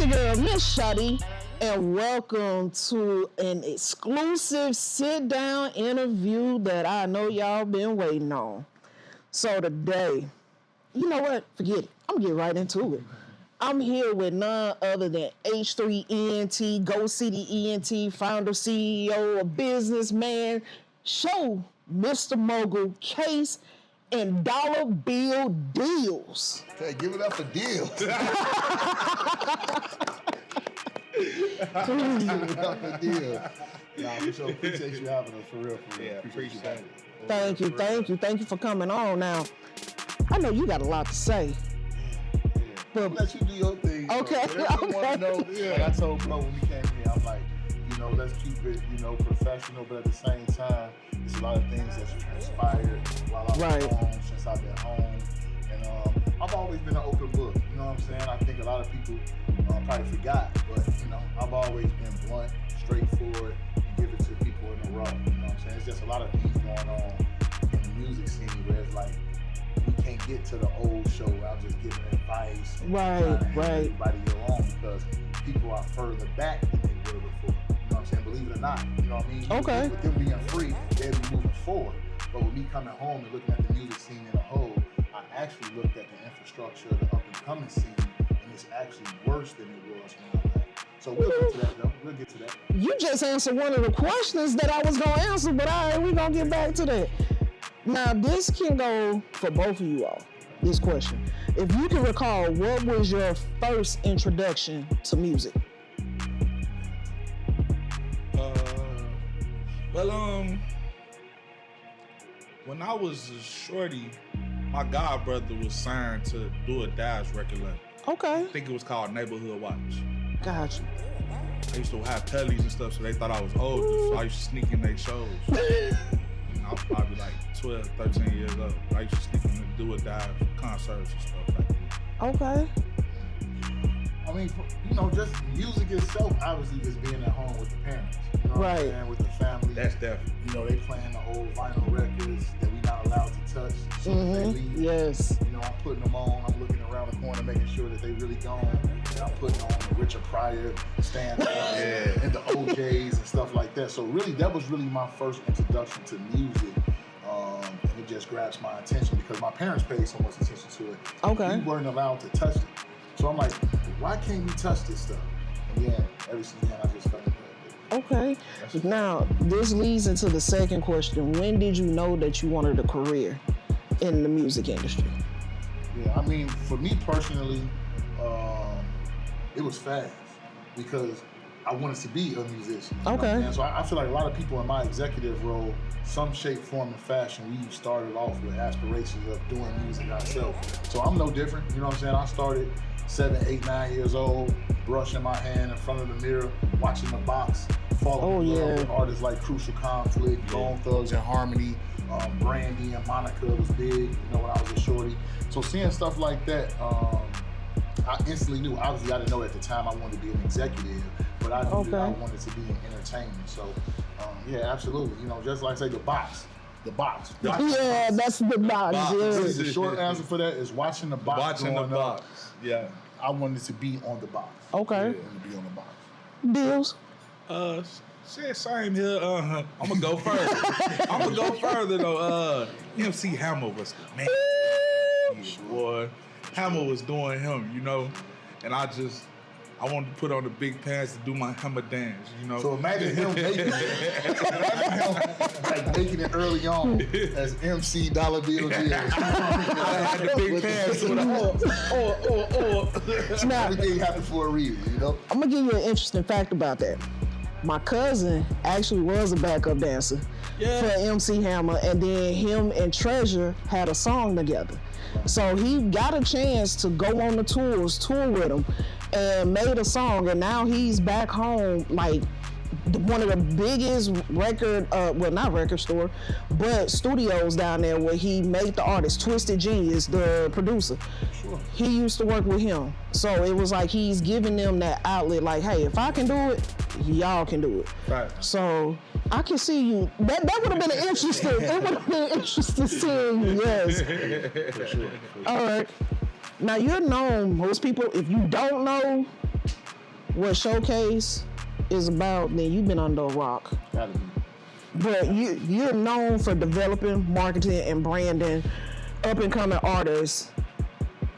your girl, Miss Shotty, and welcome to an exclusive sit-down interview that I know y'all been waiting on. So today, you know what? Forget it. I'm gonna get right into it. I'm here with none other than H3ENT, Go City ENT, founder, CEO, a businessman, show Mr. Mogul, Case, and Dollar Bill Deals. Okay, give it up for Deals. Give it up for Deals. Nah, for sure. Appreciate you having us, for real. Yeah, appreciate it. Thank you for coming on. Now, I know you got a lot to say. But I'll let you do your thing. Okay. Want to know, like I told Bro when we came here, I'm like, let's keep it, professional, but at the same time, there's a lot of things that's transpired while I was home, since I've been home. And I've always been an open book, you know what I'm saying? I think a lot of people probably forgot, but, I've always been blunt, straightforward, and give it to people in the raw, you know what I'm saying? It's just a lot of things going on in the music scene where it's like, we can't get to the old show where I'm just giving advice and everybody along, because people are further back than they were before. You know what I'm saying? Believe it or not. You know what I mean? Okay. With them being free, they'll be moving forward. But with me coming home and looking at the music scene in a whole, I actually looked at the infrastructure of the up and coming scene, and it's actually worse than it was when I left. So we'll get to that though. We'll get to that. You just answered one of the questions that I was gonna answer, but all right, we're gonna get back to that. Now, this can go for both of you all, this question. If you can recall, what was your first introduction to music? When I was a shorty, my god brother was signed to do a Dash record label. Okay. I think it was called Neighborhood Watch. Gotcha. I used to have tellies and stuff, so they thought I was older, so I used to sneak in their shows. I was probably like 12, 13 years old. I used to sneak in and do a dive concerts and stuff like that. Okay. I mean, just music itself, obviously just being at home with the parents. You know what I'm saying? With the family. That's definitely. They playing the old vinyl records that we're not allowed to touch. So they leave. Yes. I'm putting them on. I'm looking around the corner, making sure that they really gone. And I'm putting on the Richard Pryor stand and the OJs and stuff like that. So really, that was really my first introduction to music. And it just grabs my attention because my parents paid so much attention to it. Okay. We weren't allowed to touch it. So I'm like, why can't we touch this stuff? And yeah, ever since then, I just fell in love with it. Okay. Now, this leads into the second question. When did you know that you wanted a career in the music industry? Yeah, I mean, for me personally, it was fast because I wanted to be a musician. Okay. So I feel like a lot of people in my executive role, some shape, form, and fashion, we started off with aspirations of doing music ourselves. So I'm no different, you know what I'm saying? I started 7, 8, 9 years old, brushing my hand in front of the mirror, watching the box, falling in love with artists like Crucial Conflict, Bone Thugs and Harmony, Brandy and Monica was big, when I was a shorty. So seeing stuff like that, I instantly knew. Obviously, I didn't know at the time I wanted to be an executive, but I knew that I wanted to be in entertainment. So, yeah, absolutely. Just like I say, the box. Yeah, that's the box. Really, the short answer for that is watching the box. Watching the box. Yeah. I wanted to be on the box. Okay. I wanted to be on the box. Deals? Same here. I'm gonna go further. Though. MC Hammer was the man. Boy, Hammer was doing him, and I wanted to put on the big pants to do my Hammer dance, So imagine him making it early on as MC Dollar Bill Deals. I had the big pants with everything happened for a reason, I'm gonna give you an interesting fact about that. My cousin actually was a backup dancer for MC Hammer, and then him and Treasure had a song together. So he got a chance to go on the tour with him, and made a song, and now he's back home, like one of the biggest not record store, but studios down there where he made the artist, Twisted Genius, the producer. Sure. He used to work with him. So it was like he's giving them that outlet, like, hey, if I can do it, y'all can do it. Right. So I can see you. That would have been an interesting, it would have been interesting seeing you, yes. For sure. All right. Now you're known, most people, if you don't know, what Showcase is about, then you've been under a rock. Gotta be. But you're known for developing, marketing, and branding up-and-coming artists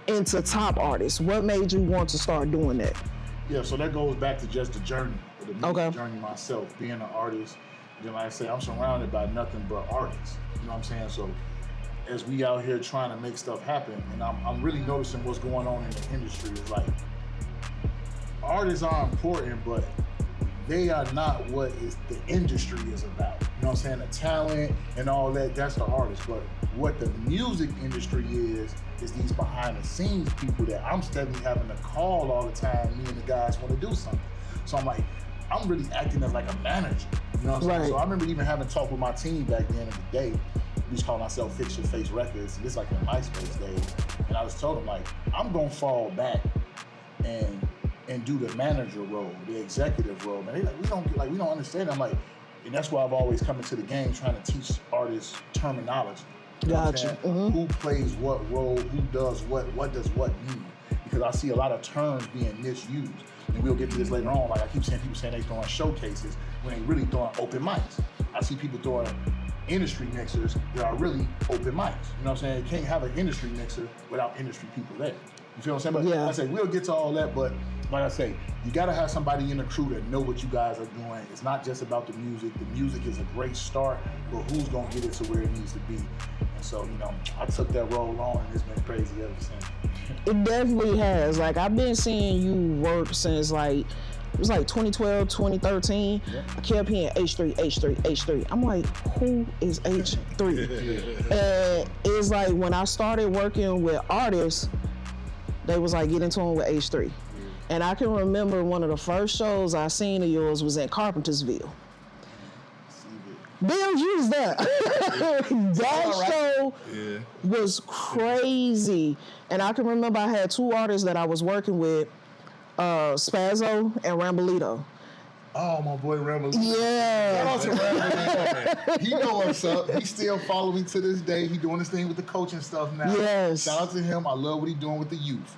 into top artists. What made you want to start doing that? Yeah, so that goes back to just the journey, the music journey myself, being an artist. Then, like I say, I'm surrounded by nothing but artists. You know what I'm saying? So as we out here trying to make stuff happen, and I'm really noticing what's going on in the industry. It's like artists are important, but they are not what the industry is about. You know what I'm saying? The talent and all that, that's the artist. But what the music industry is these behind the scenes people that I'm steadily having to call all the time. Me and the guys want to do something. So I'm like, I'm really acting as like a manager. You know what I'm saying? So I remember even having talk with my team back then in the day. We used to call ourselves Fix Your Face Records. This like in MySpace days. And I was told them like, I'm gonna fall back and do the manager role, the executive role. Man, they like, we don't understand. I'm like, and that's why I've always come into the game trying to teach artists terminology. You know Gotcha. Who plays what role, who does what does what mean? Because I see a lot of terms being misused. And we'll get to this later on. Like I keep saying, people saying they throwing showcases when they really throwing open mics. I see people throwing industry mixers that are really open mics. You know what I'm saying? You can't have an industry mixer without industry people there. You feel what I'm saying? But like I say, we'll get to all that, but like I say, you gotta have somebody in the crew that know what you guys are doing. It's not just about the music. The music is a great start, but who's gonna get it to where it needs to be? And so, you know, I took that role on and it's been crazy ever since. It definitely has. Like, I've been seeing you work since like, it was like 2012, 2013. Yeah. I kept hearing H3, H3, H3. I'm like, who is H3? And it's like when I started working with artists, they was like, get in tune with H3. And I can remember one of the first shows I seen of yours was in Carpentersville. Bill used that. That show was crazy. And I can remember I had two artists that I was working with, Spazzo and Rambolito. Oh, my boy Rambolito. Yeah. Shout out to Rambolito. He know what's up. He still follow me to this day. He doing this thing with the coaching stuff now. Yes. Shout out to him. I love what he doing with the youth.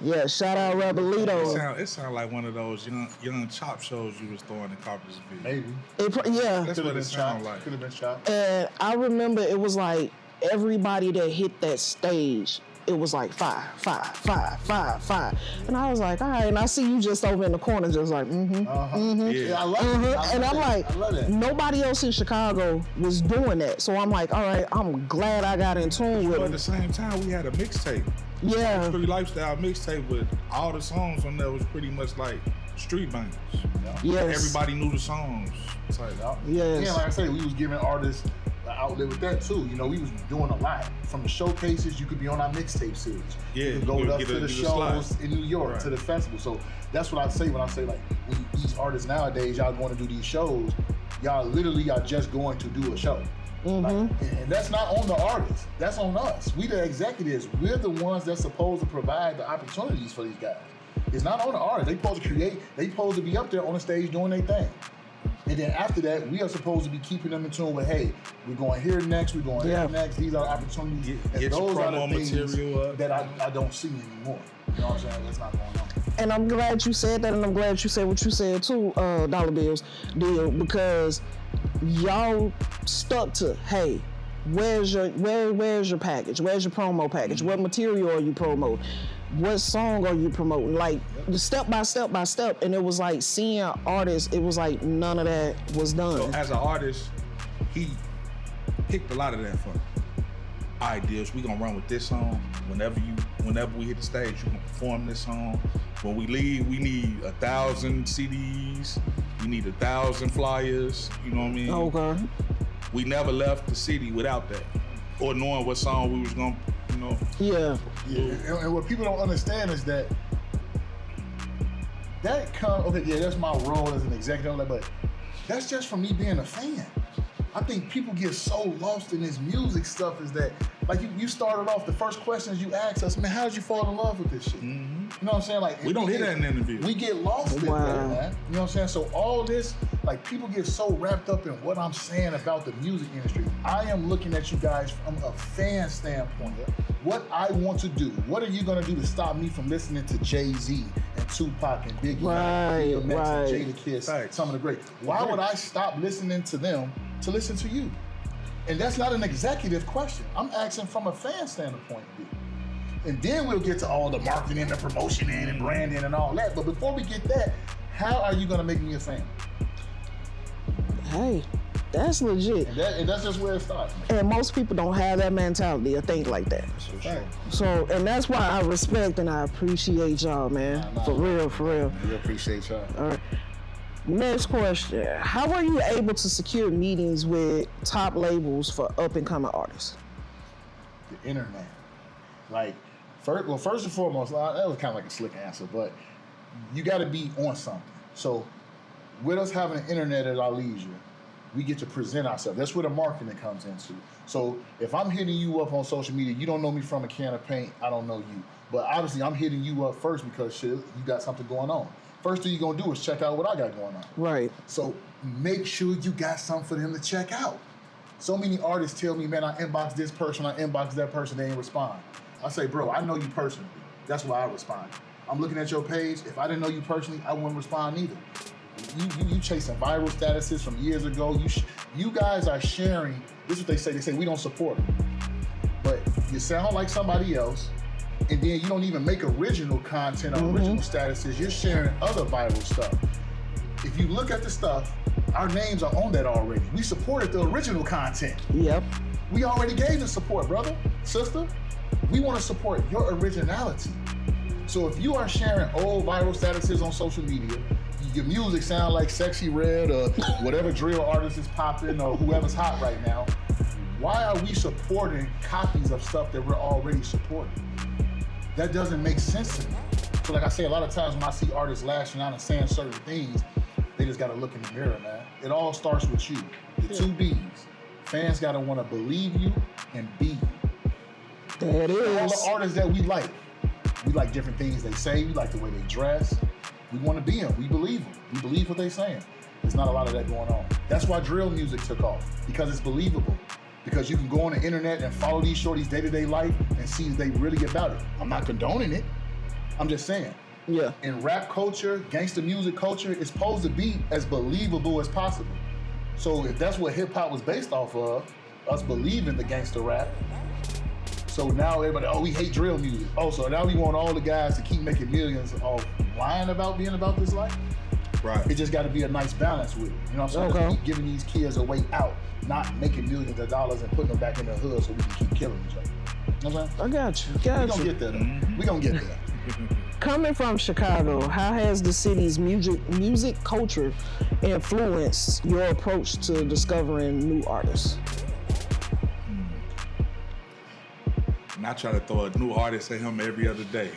Yeah, shout out Rambolito. It sound like one of those young chop shows you was throwing in Carpentersville. Maybe. That's what it sounded like. Could have been chopped. And I remember it was like everybody that hit that stage, it was like 5, 5, 5, 5, 5. And I was like, all right. And I see you just over in the corner just like, Yeah, I love it. And I'm like, I love that. Nobody else in Chicago was doing that. So I'm like, all right, I'm glad I got in tune with But it. at the same time, we had a mixtape. Yeah. Pretty Lifestyle mixtape with all the songs on there was pretty much like street bangers. Yes. Everybody knew the songs. It's like, Yes. Yeah, like I say, we was giving artists an outlet with that too. You know, we was doing a lot. From the showcases, you could be on our mixtape series. Yeah, you could go up to the shows slide in New York, to the festival. So that's what I say when I say like, when these artists nowadays, y'all going to do these shows, y'all literally are just going to do a show. Like, and that's not on the artists. That's on us. We the executives. We're the ones that's supposed to provide the opportunities for these guys. It's not on the artists. They supposed to create. They supposed to be up there on the stage doing their thing. And then after that, we are supposed to be keeping them in tune with, hey, we're going here next, we're going here next. These are opportunities. Get those your are the promo things material that I don't see anymore. You know what I'm saying? That's not going on. And I'm glad you said that, and I'm glad you said what you said too, Dollar Bills deal, because y'all stuck to, hey, where's your package? Where's your promo package? What material are you promoting? What song are you promoting? Like step by step by step. And it was like seeing artists, it was like none of that was done. So as an artist, he picked a lot of that from ideas. We gonna run with this song. Whenever we hit the stage, you gonna perform this song. When we leave, we need 1,000 CDs. We need 1,000 flyers. You know what I mean? Okay. We never left the city without that, or knowing what song we was gonna, Yeah. And what people don't understand is that that's my role as an executive, but that's just from me being a fan. I think people get so lost in this music stuff is that, like you started off, the first questions you asked us, man, how did you fall in love with this shit? You know what I'm saying? Like we don't hear that in the interview. We get lost in that, man. You know what I'm saying? So all this, like people get so wrapped up in what I'm saying about the music industry. I am looking at you guys from a fan standpoint. What I want to do. What are you gonna do to stop me from listening to Jay-Z and Tupac and Biggie, Right. and Jada Kiss, some of the great. Why would I stop listening to them to listen to you? And that's not an executive question. I'm asking from a fan standpoint of view. And then we'll get to all the marketing and the promotion and branding and all that. But before we get that, how are you going to make me a fan? Hey, that's legit. And that's just where it starts. And most people don't have that mentality or think like that. Right. So, and that's why I respect and I appreciate y'all, man. For real. We appreciate y'all. All right. Next question. How are you able to secure meetings with top labels for up-and-coming artists? The internet. Like, first and foremost, that was kind of like a slick answer, but you got to be on something. So, with us having the internet at our leisure, we get to present ourselves. That's where the marketing comes into. So, if I'm hitting you up on social media, you don't know me from a can of paint, I don't know you. But obviously, I'm hitting you up first because shit, you got something going on. First thing you're going to do is check out what I got going on. Right. So, make sure you got something for them to check out. So many artists tell me, man, I inbox this person, I inbox that person, they ain't respond. I say, bro, I know you personally. That's why I respond. I'm looking at your page. If I didn't know you personally, I wouldn't respond either. You chasing viral statuses from years ago. You guys are sharing. This is what they say. They say we don't support them. But you sound like somebody else, and then you don't even make original content or original statuses. You're sharing other viral stuff. If you look at the stuff, our names are on that already. We supported the original content. Yep. We already gave the support, brother, sister. We want to support your originality. So if you are sharing old viral statuses on social media, your music sound like Sexy Red or whatever drill artist is popping or whoever's hot right now, why are we supporting copies of stuff that we're already supporting? That doesn't make sense to me. So like I say, a lot of times when I see artists lashing out and saying certain things, they just got to look in the mirror, man. It all starts with you. The two B's. Fans got to want to believe you and be you. That is. All the artists that we like different things they say. We like the way they dress. We want to be them. We believe them. We believe what they're saying. There's not a lot of that going on. That's why drill music took off, because it's believable. Because you can go on the internet and follow these shorties' day-to-day life and see if they really about it. I'm not condoning it. I'm just saying. Yeah. In rap culture, gangster music culture, it's supposed to be as believable as possible. So if that's what hip-hop was based off of, us believing the gangster rap, so now everybody, we hate drill music. Oh, so now we want all the guys to keep making millions off lying about being about this life? Right. It just got to be a nice balance with it. You know what I'm saying? Okay. Keep giving these kids a way out, not making millions of dollars and putting them back in the hood so we can keep killing each other. You know what I'm saying? I got you. We gonna get there, though. We gonna get there. Coming from Chicago, how has the city's music culture influenced your approach to discovering new artists? And I try to throw a new artist at him every other day.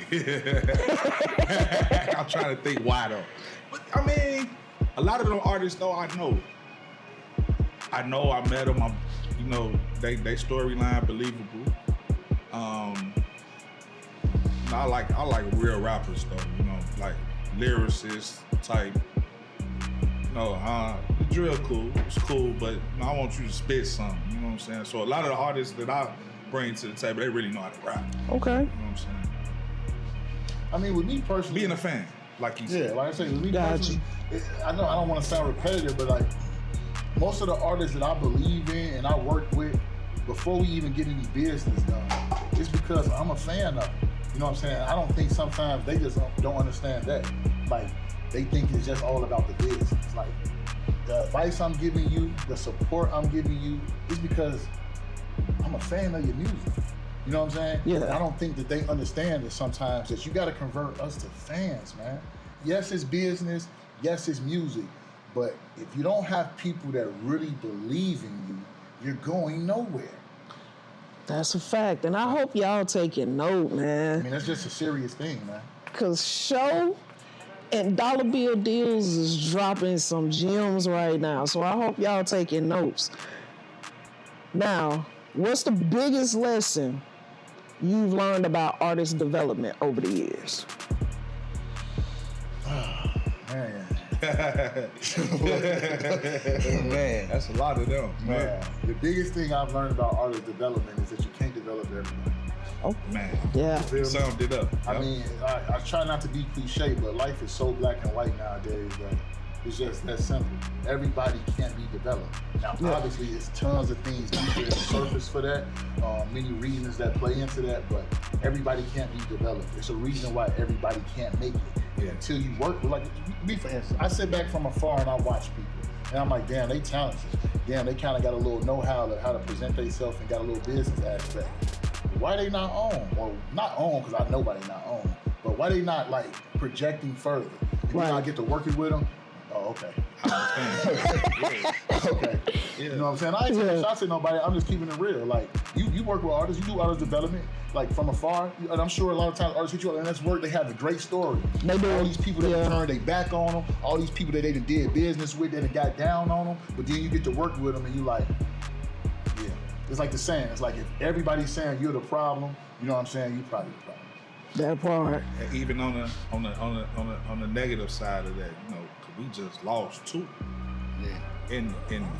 I'm trying to think why though. But I mean, a lot of them artists though I know. I met them. They storyline believable. I like real rappers though. Like lyricists type. The drill cool. It's cool, but I want you to spit something. You know what I'm saying? So a lot of the artists that I bring to the table, they really know how to rap. Okay. You know what I'm saying? I mean, with me personally, Being a fan, like you said. yeah, like I say, with me personally, I know I don't want to sound repetitive, but like most of the artists that I believe in and I work with, before we even get any business done, it's because I'm a fan of it. You know what I'm saying? I don't think sometimes they just don't understand that. Like, they think it's just all about the business. Like, the advice I'm giving you, the support I'm giving you, is because I'm a fan of your music. You know what I'm saying? Yeah. And I don't think that they understand that sometimes that you got to convert us to fans, man. Yes, it's business. Yes, it's music. But if you don't have people that really believe in you, you're going nowhere. That's a fact. And I hope y'all taking note, I man. mean, that's just a serious thing, man. Because Show and Dollar Bill Deals is dropping some gems right now. So I hope y'all taking notes. Now, what's the biggest lesson you've learned about artist development over the years? Man. Man, that's a lot of them. Man, the biggest thing I've learned about artist development is that you can't develop everybody. Oh, Man, yeah. you summed it up. I mean, I try not to be cliche, but life is so black and white nowadays that it's just that simple. Everybody can't be developed. Now, obviously, there's tons of things deeper in the surface for that, many reasons that play into that, but everybody can't be developed. It's a reason why everybody can't make it. Yeah. Until you work, like me for instance, I sit back from afar and I watch people, and I'm like, damn, they talented. Damn, they kind of got a little know-how of how to present themselves and got a little business aspect. Why they not on? Well, not on because I know why they not on, but why they not like projecting further? And then I get to working with them. Oh, okay. Okay. Yeah. You know what I'm saying? I ain't taking shots at nobody. I'm just keeping it real. Like, you work with artists, you do artist development, like from afar. And I'm sure a lot of times artists hit you up and that's work. They have a great story. They do. All these people that turned their back on them, all these people that they did business with, that got down on them. But then you get to work with them and you like, yeah. It's like the saying. It's like if everybody's saying you're the problem, you know what I'm saying? You probably the problem. That part. And even on the negative side of that, you know, 'cause we just lost 2. Yeah. In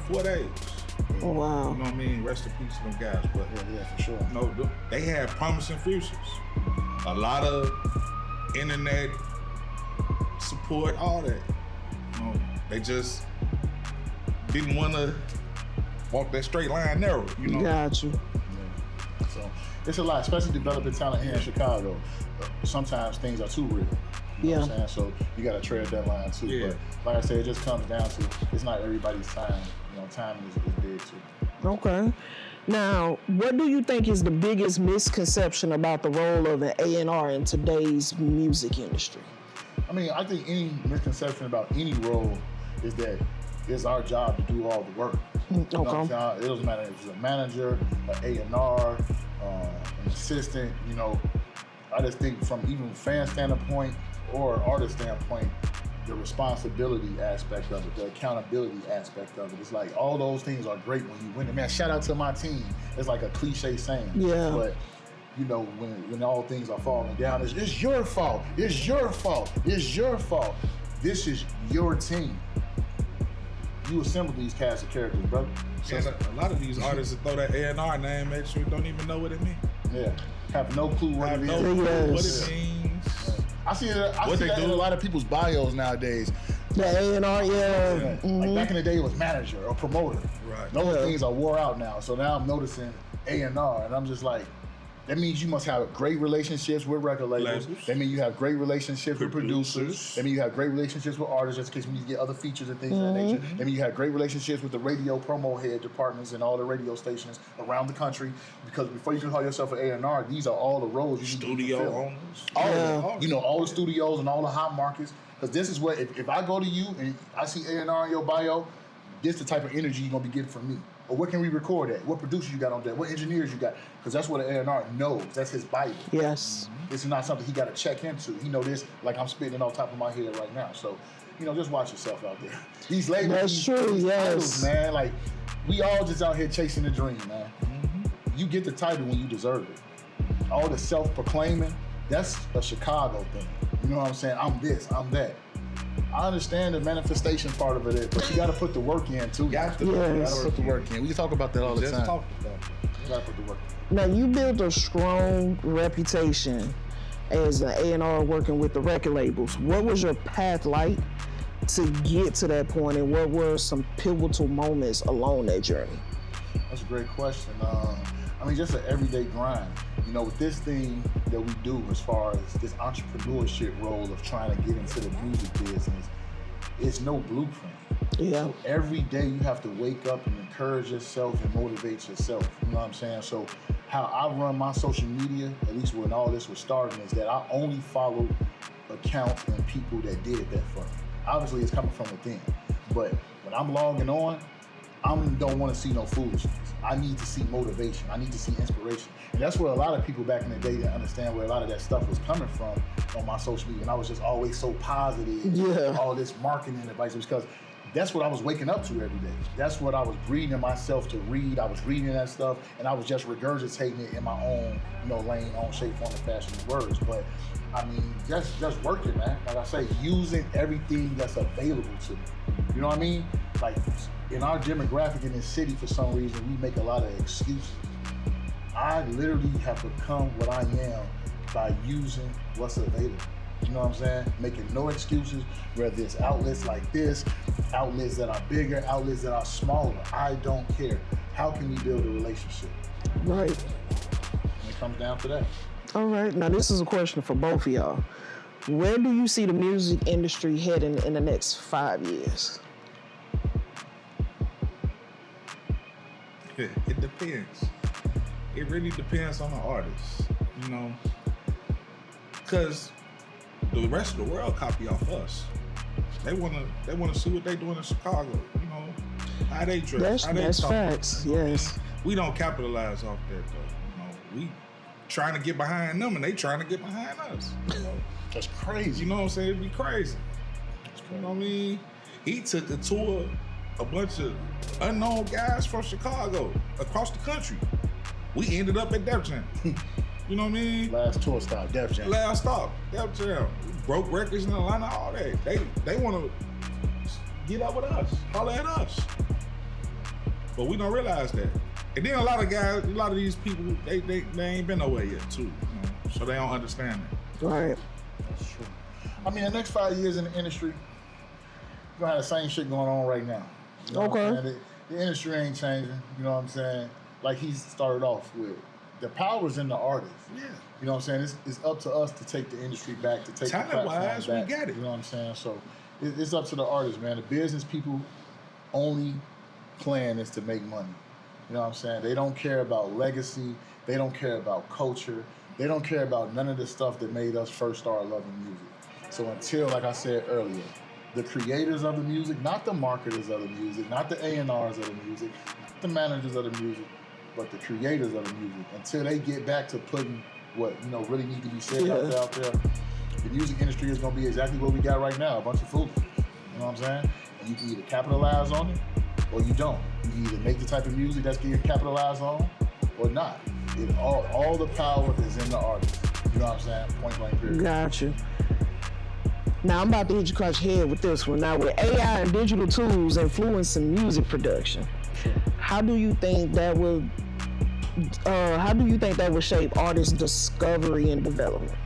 4 days. Oh, wow. You know what I mean? Rest in peace to them guys. But Yeah, for sure. you know, they had promising futures. A lot of internet support, all that. You know, they just didn't want to walk that straight line narrow. You know. Got you. Yeah. So it's a lot, especially developing talent here in Chicago. Sometimes things are too real. You know what I'm saying? So you got to tread that line too. Yeah. But like I said, it just comes down to it's not everybody's time. You know, time is big too. Okay. Now, what do you think is the biggest misconception about the role of an A&R in today's music industry? I mean, I think any misconception about any role is that it's our job to do all the work. You know what I'm saying? It doesn't matter if it's a manager, an A&R, an assistant. You know, I just think from even fan standpoint or artist standpoint, the responsibility aspect of it, the accountability aspect of it. It's like all those things are great when you win it. Man, shout out to my team. It's like a cliche saying. Yeah. But you know, when all things are falling down, it's your fault. It's your fault. It's your fault. This is your team. You assemble these cast of characters, brother. So, Yeah, a lot of these artists that throw that A&R name at you don't even know what it means. yeah, have no clue what Have it no is. clue Yes. what it means. I see that in a lot of people's bios nowadays. The A&R, yeah. Like back in the day, it was manager or promoter. Right. Those things are wore out now. So now I'm noticing A&R, and I'm just like, that means you must have great relationships with record labels. That means you have great relationships with producers. That means you have great relationships with artists, just in case we need to get other features and things of that nature. That means you have great relationships with the radio promo head departments and all the radio stations around the country. Because before you can call yourself an A&R, these are all the roles you need to Studio fulfill. owners. All of them. You know, all the studios and all the hot markets. Because this is what, if I go to you and I see A&R in your bio, this is the type of energy you're going to be getting from me. Or what can we record at? What producers you got on there? What engineers you got? Because that's what an A&R knows. That's his Bible. Yes. This is not something he got to check into. He know this like I'm spitting it off top of my head right now. So, you know, just watch yourself out there. These labels, That's true, these yes. titles, man. Like, we all just out here chasing the dream, man. You get the title when you deserve it. All the self-proclaiming, that's a Chicago thing. You know what I'm saying? I'm this, I'm that. I understand the manifestation part of it, but you got to put the work in too. You got to put the work in. We can talk about that all the time. You got to put the work in. Now, you built a strong reputation as an A&R working with the record labels. What was your path like to get to that point, and what were some pivotal moments along that journey? That's a great question. I mean, just an everyday grind. You know, with this thing that we do as far as this entrepreneurship role of trying to get into the music business, it's no blueprint. Yeah. So every day you have to wake up and encourage yourself and motivate yourself. You know what I'm saying? So how I run my social media, at least when all this was starting, is that I only follow accounts and people that did that for me. Obviously, it's coming from within. But when I'm logging on, I don't want to see no foolishness. I need to see motivation. I need to see inspiration. And that's where a lot of people back in the day didn't understand where a lot of that stuff was coming from on my social media. And I was just always so positive. Yeah. All this marketing advice, because that's what I was waking up to every day. That's what I was breeding myself to read. I was reading that stuff, and I was just regurgitating it in my own, lane, own shape, form, and fashion and words. But I mean, just working, man. Like I say, using everything that's available to me. You know what I mean? Like in our demographic in this city, for some reason, we make a lot of excuses. I literally have become what I am by using what's available. You know what I'm saying? Making no excuses, whether it's outlets like this, outlets that are bigger, outlets that are smaller. I don't care. How can we build a relationship? Right. And it comes down to that. All right. Now, this is a question for both of y'all. Where do you see the music industry heading in the next 5 years? It depends. It really depends on the artist, you know, because the rest of the world copy off us. They wanna see what they doing in Chicago, you know, how they dress, how they That's talk. facts. Yes. We don't capitalize off that though. You know, we trying to get behind them and they trying to get behind us. You know? That's crazy. You know what I'm saying? It'd be crazy. You know what I mean? He took a tour, a bunch of unknown guys from Chicago across the country. We ended up at Def Jam. You know what I mean? Last tour stop, Def Jam. Last stop, Def Jam. Broke records in Atlanta, all that. They want to get up with us, holler at us. But we don't realize that. And then a lot of guys, a lot of these people, they ain't been nowhere yet too. You know? So they don't understand that. Right. That's true. I mean, the next 5 years in the industry, you're gonna have the same shit going on right now. You know Okay. what I'm saying? The industry ain't changing. You know what I'm saying? Like he started off with, the power's in the artist. Yeah. You know what I'm saying? It's up to us to take the industry back, to take the platform Talent-wise, we back. got it. You know what I'm saying? So it's up to the artists, man. The business people only plan is to make money. You know what I'm saying? They don't care about legacy. They don't care about culture. They don't care about none of the stuff that made us first start loving music. So until, like I said earlier, the creators of the music, not the marketers of the music, not the A&Rs of the music, not the managers of the music, but the creators of the music, until they get back to putting what, you know, really need to be said out there, the music industry is going to be exactly what we got right now, a bunch of fools. You know what I'm saying? And you can either capitalize on it or you don't. You can either make the type of music that's getting capitalized on or not. All the power is in the artist. You know what I'm saying? Point blank period. Gotcha. Now, I'm about to hit you across your head with this one. Now, with AI and digital tools influencing music production, how do you think that will shape artist discovery and development?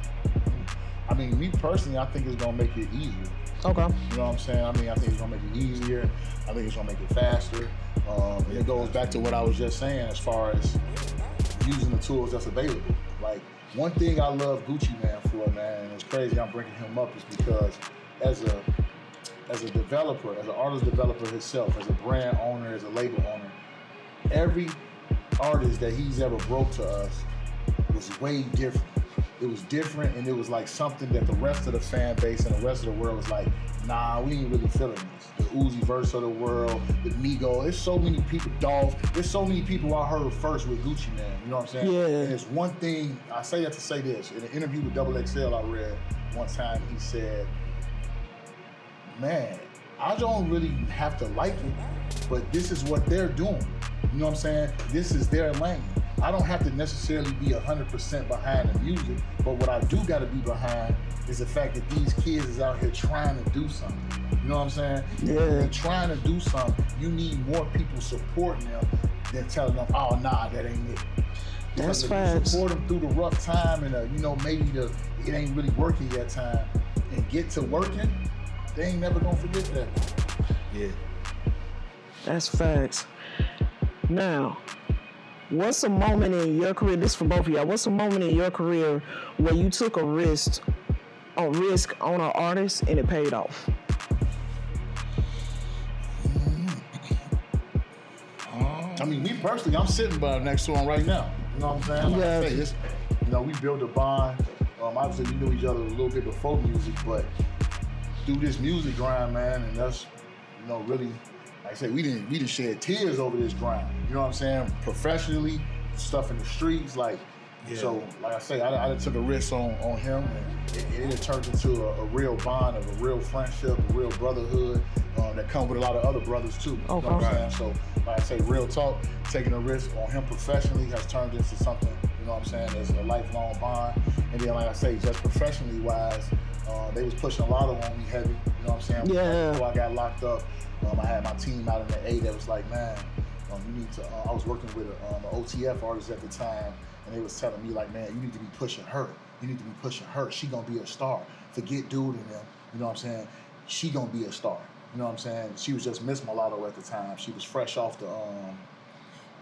I mean, me personally, I think it's gonna make it easier. Okay. You know what I'm saying? I mean, I think it's gonna make it easier. I think it's gonna make it faster. And it goes back to what I was just saying as far as using the tools that's available. Like, one thing I love Gucci Man for, man, and it's crazy I'm bringing him up, is because as a developer, as an artist developer himself, as a brand owner, as a label owner, every artist that he's ever broke to us was way different. It was different, and it was like something that the rest of the fan base and the rest of the world was like, nah, we ain't really feeling this. The Uzi Verse of the world, the Migos, there's so many people, Dolph, there's so many people I heard first with Gucci Man, you know what I'm saying? Yeah. And it's one thing, I say that to say this, in an interview with Double XL I read one time, he said, man, I don't really have to like it, but this is what they're doing. You know what I'm saying? This is their lane. I don't have to necessarily be 100% behind the music, but what I do got to be behind is the fact that these kids is out here trying to do something. You know what I'm saying? Yeah. They're trying to do something. You need more people supporting them than telling them, oh, nah, that ain't it. That's Because if facts. you support them through the rough time and, you know, maybe it ain't really working yet time, and get to working, they ain't never gonna forget that. Yeah. That's facts. Now, what's a moment in your career, this for both of y'all, what's a moment in your career where you took a risk on an artist and it paid off? I mean, me personally, I'm sitting by next to him right now. You know what I'm saying? Like I say, you know, we built a bond. Obviously, we knew each other a little bit before music, but through this music grind, man, and that's, you know, really, like I say, we didn't shed tears over this grind. You know what I'm saying? Professionally, stuff in the streets, like, so, like I say, I took a risk on him, and it turned into a real bond of a real friendship, a real brotherhood that comes with a lot of other brothers too. You know what I'm saying? So, like I say, real talk, taking a risk on him professionally has turned into something, you know what I'm saying, as a lifelong bond. And then, like I say, just professionally wise, they was pushing a lot on me heavy, you know what I'm saying? Yeah. Before I got locked up, I had my team out in the A that was like, man, You need to. I was working with an OTF artist at the time, and they was telling me like, man, you need to be pushing her. You need to be pushing her. She gonna be a star. Forget dude and them. You know what I'm saying? She gonna be a star. You know what I'm saying? She was just Miss Mulatto at the time. She was fresh off the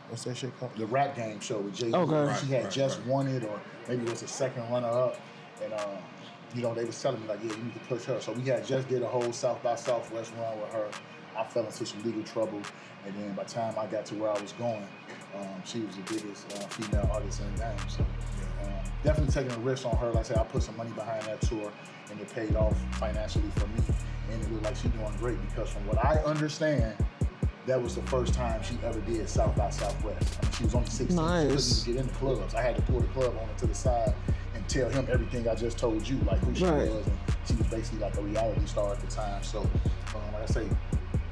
what's that shit called? The Rap Game show with Jay. Okay. She had just won it, or maybe was the second runner up, and you know, they was telling me like, yeah, you need to push her. So we had just did a whole South by Southwest run with her. I fell into some legal trouble, and then by the time I got to where I was going, she was the biggest female artist in the game. So definitely taking a risk on her. Like I said, I put some money behind that tour, and it paid off financially for me. And it looked like she's doing great because from what I understand, that was the first time she ever did South by Southwest. I mean, she was only 16. Nice. She couldn't even get in the clubs. I had to pull the club owner to the side and tell him everything I just told you, like who she was. And she was basically like a reality star at the time. So, like I say,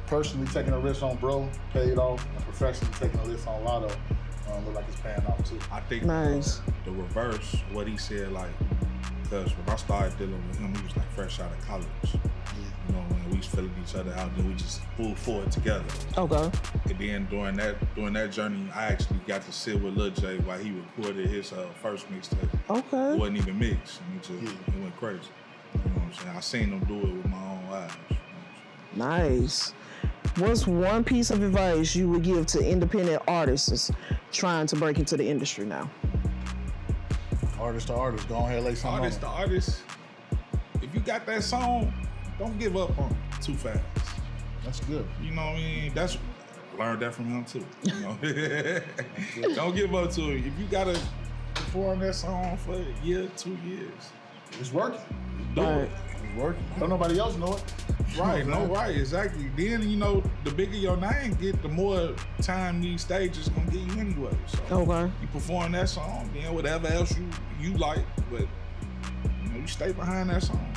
personally taking a risk on Bro paid off, and professionally taking a risk on Lotto look like it's paying off too. I think the reverse, what he said, like, because when I started dealing with him, he was like fresh out of college. You know, when we was filling each other out, then we just moved forward together. Okay. And then during that journey, I actually got to sit with Lil J while he recorded his first mixtape. Okay. It wasn't even mixed. It went crazy. You know what I'm saying? I seen him do it with my own eyes. You know what I'm saying? Nice. What's one piece of advice you would give to independent artists trying to break into the industry now? Artist to artist, go ahead and lay something Artist to artist, if you got that song, don't give up on it too fast. That's good. You know what I mean? Learned that from him too. You know? Don't give up to it. If you gotta perform that song for a year, 2 years, it's working. Do it. It's working. Don't nobody else know it. Right, right, exactly. Then, you know, the bigger your name get, the more time these stages gonna get you anyway. So you perform that song, then whatever else you like, but you know, you stay behind that song.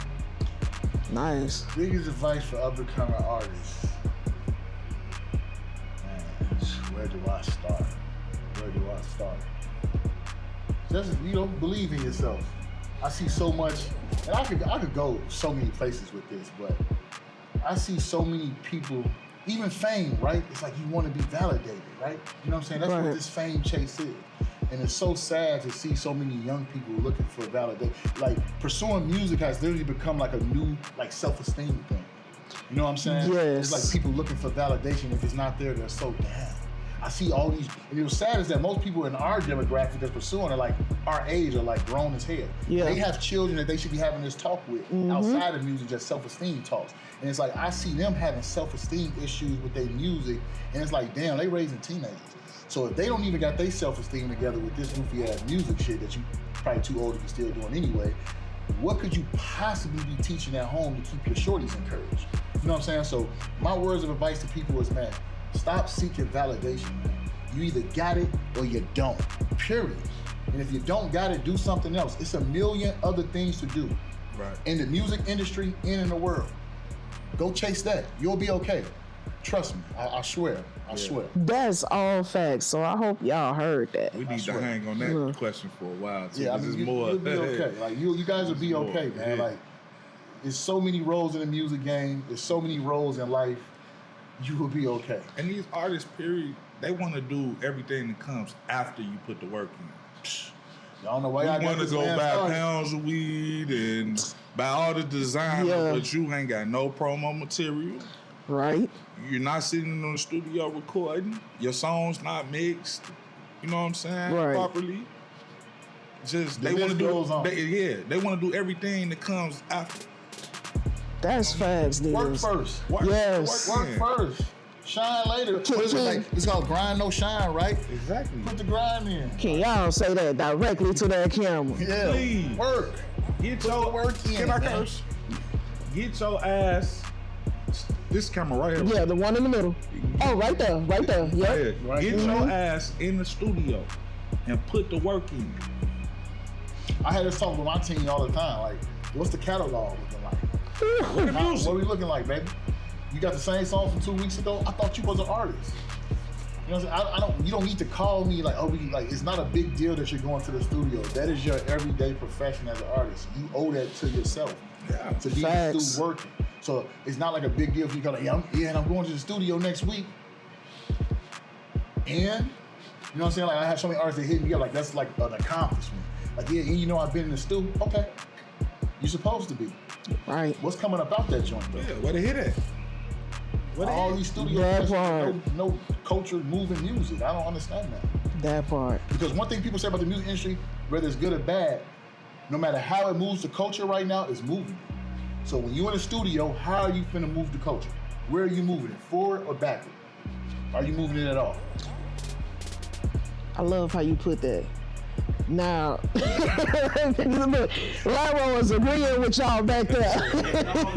Nice. Biggest advice for up and coming artists. Man, where do I start? Just, you know, believe in yourself. I see so much, and I could go so many places with this, but I see so many people, even fame, right? It's like you want to be validated, right? You know what I'm saying? That's what this fame chase is. And it's so sad to see so many young people looking for validation. Like, pursuing music has literally become like a new, like, self-esteem thing. You know what I'm saying? Yes. It's like people looking for validation. If it's not there, they're so down. I see all these, and what's sad is that most people in our demographic that's pursuing are like our age, are like grown as hell. Yeah. They have children that they should be having this talk with outside of music, just self-esteem talks. And it's like, I see them having self-esteem issues with their music, and it's like, damn, they raising teenagers. So if they don't even got their self-esteem together with this goofy ass music shit that you probably too old to be still doing anyway, what could you possibly be teaching at home to keep your shorties encouraged? You know what I'm saying? So my words of advice to people is, man, stop seeking validation, man. You either got it or you don't, period. And if you don't got it, do something else. It's a million other things to do. Right. In the music industry and in the world. Go chase that. You'll be okay. Trust me. I swear. I swear. That's all facts. So I hope y'all heard that. We need to hang on that question for a while too. Yeah, I mean, you'll be okay. Like you guys will be okay, man. Like, there's so many roles in the music game. There's so many roles in life. You will be okay. And these artists, period, they want to do everything that comes after you put the work in. Y'all know why y'all want to go buy pounds of weed and buy all the design, but you ain't got no promo material. Right. You're not sitting in the studio recording. Your song's not mixed. You know what I'm saying? Right. Properly. Just they want to do. They want to do everything that comes after. That's facts, dude. Work first. Work first. Shine later. It's called grind, no shine, right? Exactly. Put the grind in. Can y'all say that directly to that camera? Yeah. Please. Work. Get your work in. Can I curse? Get your ass. This camera right here. Yeah, the one in the middle. Oh, right there. Yeah. Right. Get your ass in the studio and put the work in. I had this talk with my team all the time. Like, what's the catalog looking like? What are we looking like, baby? You got the same song from 2 weeks ago? I thought you was an artist. You know what I'm saying? You don't need to call me like, it's not a big deal that you're going to the studio. That is your everyday profession as an artist. You owe that to yourself. Yeah. To be still working. So it's not like a big deal if you go like, I'm going to the studio next week. And, you know what I'm saying? Like, I have so many artists that hit me up, like, that's like an accomplishment. Like, yeah, you know, I've been in the studio. Okay. You're supposed to be. Right. What's coming up out that joint, though? Yeah, where they hit at? All these studios, no culture moving music. I don't understand that. That part. Because one thing people say about the music industry, whether it's good or bad, no matter how it moves the culture right now, it's moving it. So when you're in the studio, how are you finna move the culture? Where are you moving it? Forward or backward? Are you moving it at all? I love how you put that. Now, Lyra was agreeing with y'all back there.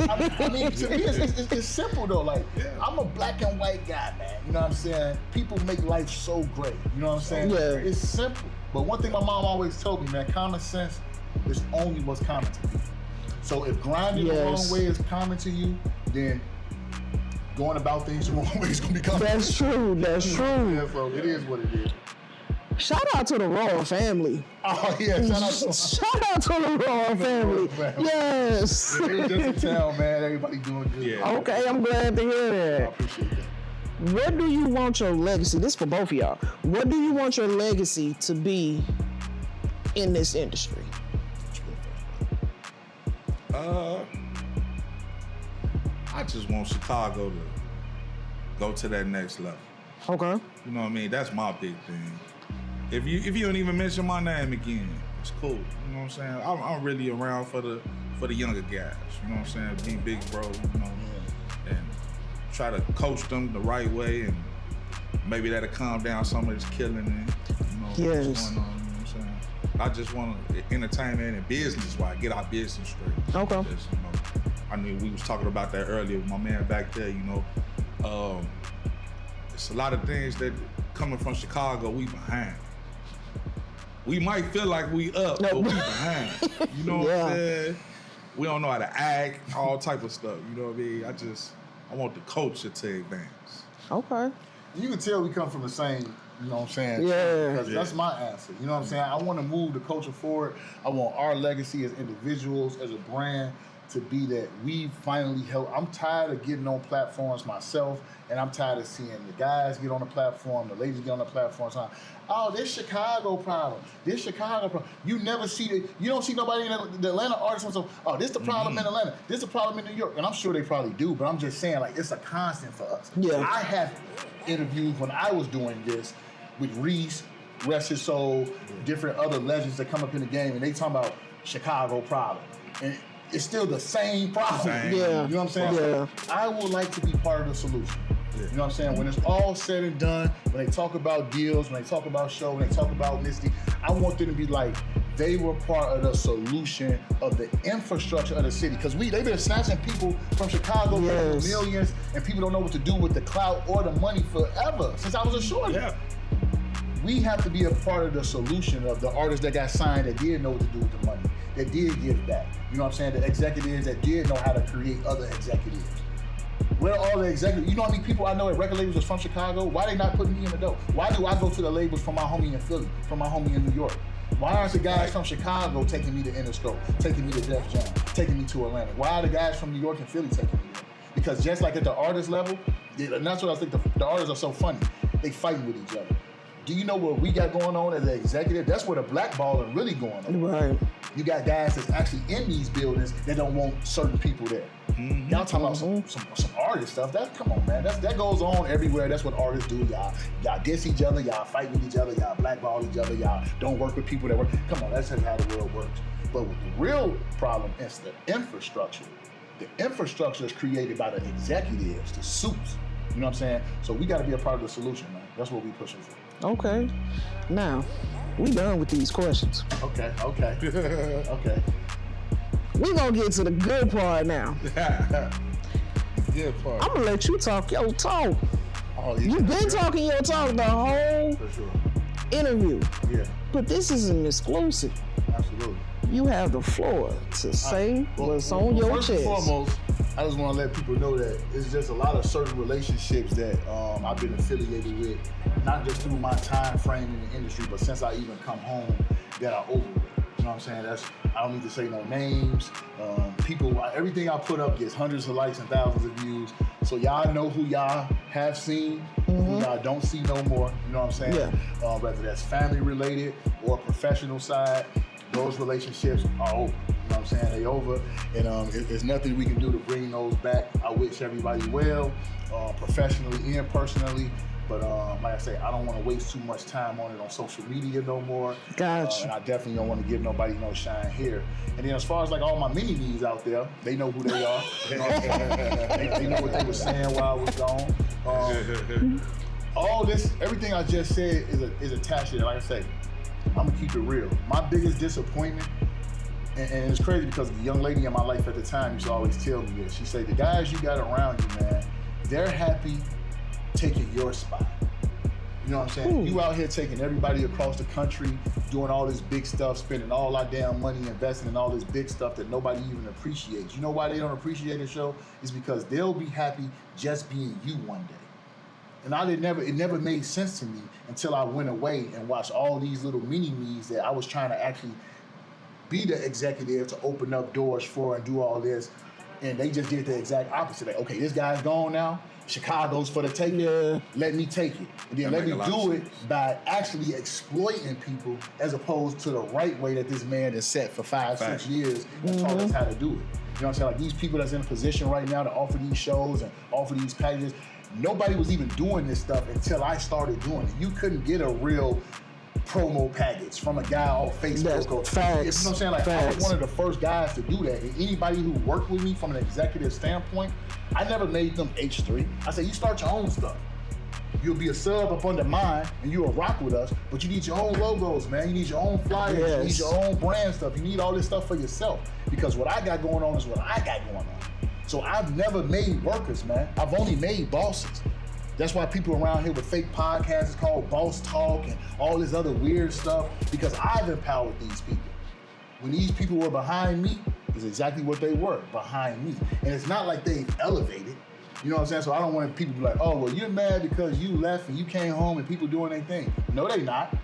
I mean, to me, it's simple though. Like, I'm a black and white guy, man. You know what I'm saying? People make life so great. You know what I'm saying? Yeah. It's simple. But one thing my mom always told me, man, common sense is only what's common to people. So if grinding the wrong way is common to you, then going about things the wrong way is gonna be common. That's true. That's true. Yeah, bro. It is what it is. Shout out to the Royal family. Oh yeah, shout out to the Royal family. Yes. It was just in town, man. Everybody doing good. Yeah. Okay, I'm glad to hear I that. appreciate that. What do you want your legacy? This is for both of y'all. What do you want your legacy to be in this industry? I just want Chicago to go to that next level. Okay. You know what I mean? That's my big thing. If you don't even mention my name again, it's cool. You know what I'm saying? I'm really around for the younger guys. You know what I'm saying? Be big bro, you know, and try to coach them the right way, and maybe that'll calm down some of this killing and what's going on. You know what I'm saying? I just want entertainment and business wise, get our business straight. Okay. Just, I mean, we was talking about that earlier with my man back there. It's a lot of things that coming from Chicago, we behind. We might feel like we up, but we behind. You know what I'm saying? We don't know how to act, all type of stuff. You know what I mean? I want the culture to advance. Okay. You can tell we come from the same, you know what I'm saying? Yeah. Because that's my answer. You know what I'm saying? I want to move the culture forward. I want our legacy as individuals, as a brand, to be that we finally help. I'm tired of getting on platforms myself, and I'm tired of seeing the guys get on the platform, the ladies get on the platform. So, oh, this Chicago problem. This Chicago problem. You never see it. You don't see nobody in the Atlanta artists. So, oh, this the problem in Atlanta. This the problem in New York. And I'm sure they probably do, but I'm just saying, like, it's a constant for us. Yeah. I have interviews when I was doing this with Reese, rest his soul, different other legends that come up in the game, and they talking about Chicago problem. And it's still the same problem. Yeah. You know what I'm saying? Yeah. I would like to be part of the solution. You know what I'm saying? When it's all said and done, when they talk about deals, when they talk about show, when they talk about Misty, I want them to be like, they were part of the solution of the infrastructure of the city. Because they've been snatching people from Chicago for millions, and people don't know what to do with the clout or the money forever, since I was a shorty. Yeah. We have to be a part of the solution of the artists that got signed that did know what to do with the money, that did give back. You know what I'm saying? The executives that did know how to create other executives. Where are all the executives? You know how many people I know at record labels was from Chicago? Why they not putting me in the dough? Why do I go to the labels from my homie in Philly, from my homie in New York? Why aren't the guys from Chicago taking me to Interscope, taking me to Def Jam, taking me to Atlanta? Why are the guys from New York and Philly taking me there? Because just like at the artist level, and that's what I think the artists are so funny, they fighting with each other. Do you know what we got going on as an executive? That's where the blackballing really going on. Right. You got guys that's actually in these buildings that don't want certain people there. Mm-hmm. Y'all talking about some artist stuff. Come on, man. That goes on everywhere. That's what artists do. Y'all diss each other. Y'all fight with each other. Y'all blackball each other. Y'all don't work with people that work. Come on, that's how the world works. But with the real problem is the infrastructure. The infrastructure is created by the executives, the suits. You know what I'm saying? So we got to be a part of the solution, man. That's what we pushing for. Okay. Now, we done with these questions. Okay. Okay. We gonna get to the good part now. Good part. I'm gonna let you talk your talk. Oh, yeah. You've been talking your talk the whole For sure. interview. Yeah, But this is an exclusive. absolutely. You have the floor to say what's on your first chest. and foremost, I just want to let people know that it's just a lot of certain relationships that I've been affiliated with, not just through my time frame in the industry, but since I even come home, that are over with. You know what know what I'm saying? I don't need to say no names. People, everything I put up gets hundreds of likes and thousands of views. So y'all know who y'all have seen, who y'all don't see no more. You know what I'm saying? Yeah. Whether that's family related or professional side, those relationships are over. You know what I'm saying? They over, and there's nothing we can do to bring those back. I wish everybody well, professionally and personally. But like I say, I don't want to waste too much time on it on social media no more. Gotcha. And I definitely don't want to give nobody no shine here. And then as far as like all my mini-me's out there, they know who they are. You know what I'm saying? They know what they were saying while I was gone. All this, everything I just said is attached to it. Like I say, I'm gonna keep it real. My biggest disappointment, and it's crazy because the young lady in my life at the time used to always tell me this. She said, the guys you got around you, man, they're happy taking your spot. You know what I'm saying? You out here taking everybody across the country, doing all this big stuff, spending all our damn money, investing in all this big stuff that nobody even appreciates. You know why they don't appreciate the show? It's because they'll be happy just being you one day. And it never made sense to me until I went away and watched all these little mini-me's that I was trying to actually be the executive to open up doors for and do all this. And they just did the exact opposite. Like, okay, this guy's gone now. Chicago's for the taking. Yeah. Let me take it. And then let me do it by actually exploiting people as opposed to the right way that this man has set for 5-6 years and taught us how to do it. You know what I'm saying? Like these people that's in a position right now to offer these shows and offer these packages, nobody was even doing this stuff until I started doing it. You couldn't get a real promo package from a guy off Facebook. Or, facts. You know what I'm saying? Like facts. I was one of the first guys to do that. And anybody who worked with me from an executive standpoint, I never made them H3. I said, you start your own stuff. You'll be a sub up under mine and you'll rock with us, but you need your own logos, man. You need your own flyers. Yes. You need your own brand stuff. You need all this stuff for yourself because what I got going on is what I got going on. So I've never made workers, man. I've only made bosses. That's why people around here with fake podcasts is called Boss Talk and all this other weird stuff because I've empowered these people. When these people were behind me, is exactly what they were, behind me. And it's not like they've elevated. You know what I'm saying? So I don't want people to be like, oh, well, you're mad because you left and you came home and people doing their thing. No, they not.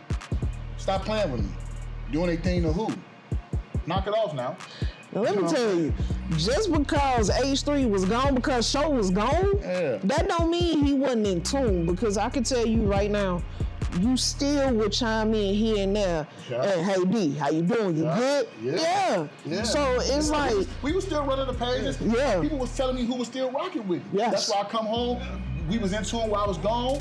Stop playing with me. Doing their thing to who? Knock it off now. Now let me tell you, just because H3 was gone, because Show was gone, that don't mean he wasn't in tune. Because I can tell you right now, you still would chime in here and there. And hey D, how you doing? You good? Yeah. So it's like we were still running the pages. Yeah. People was telling me who was still rocking with me. Yes. That's why I come home. We was in tune while I was gone.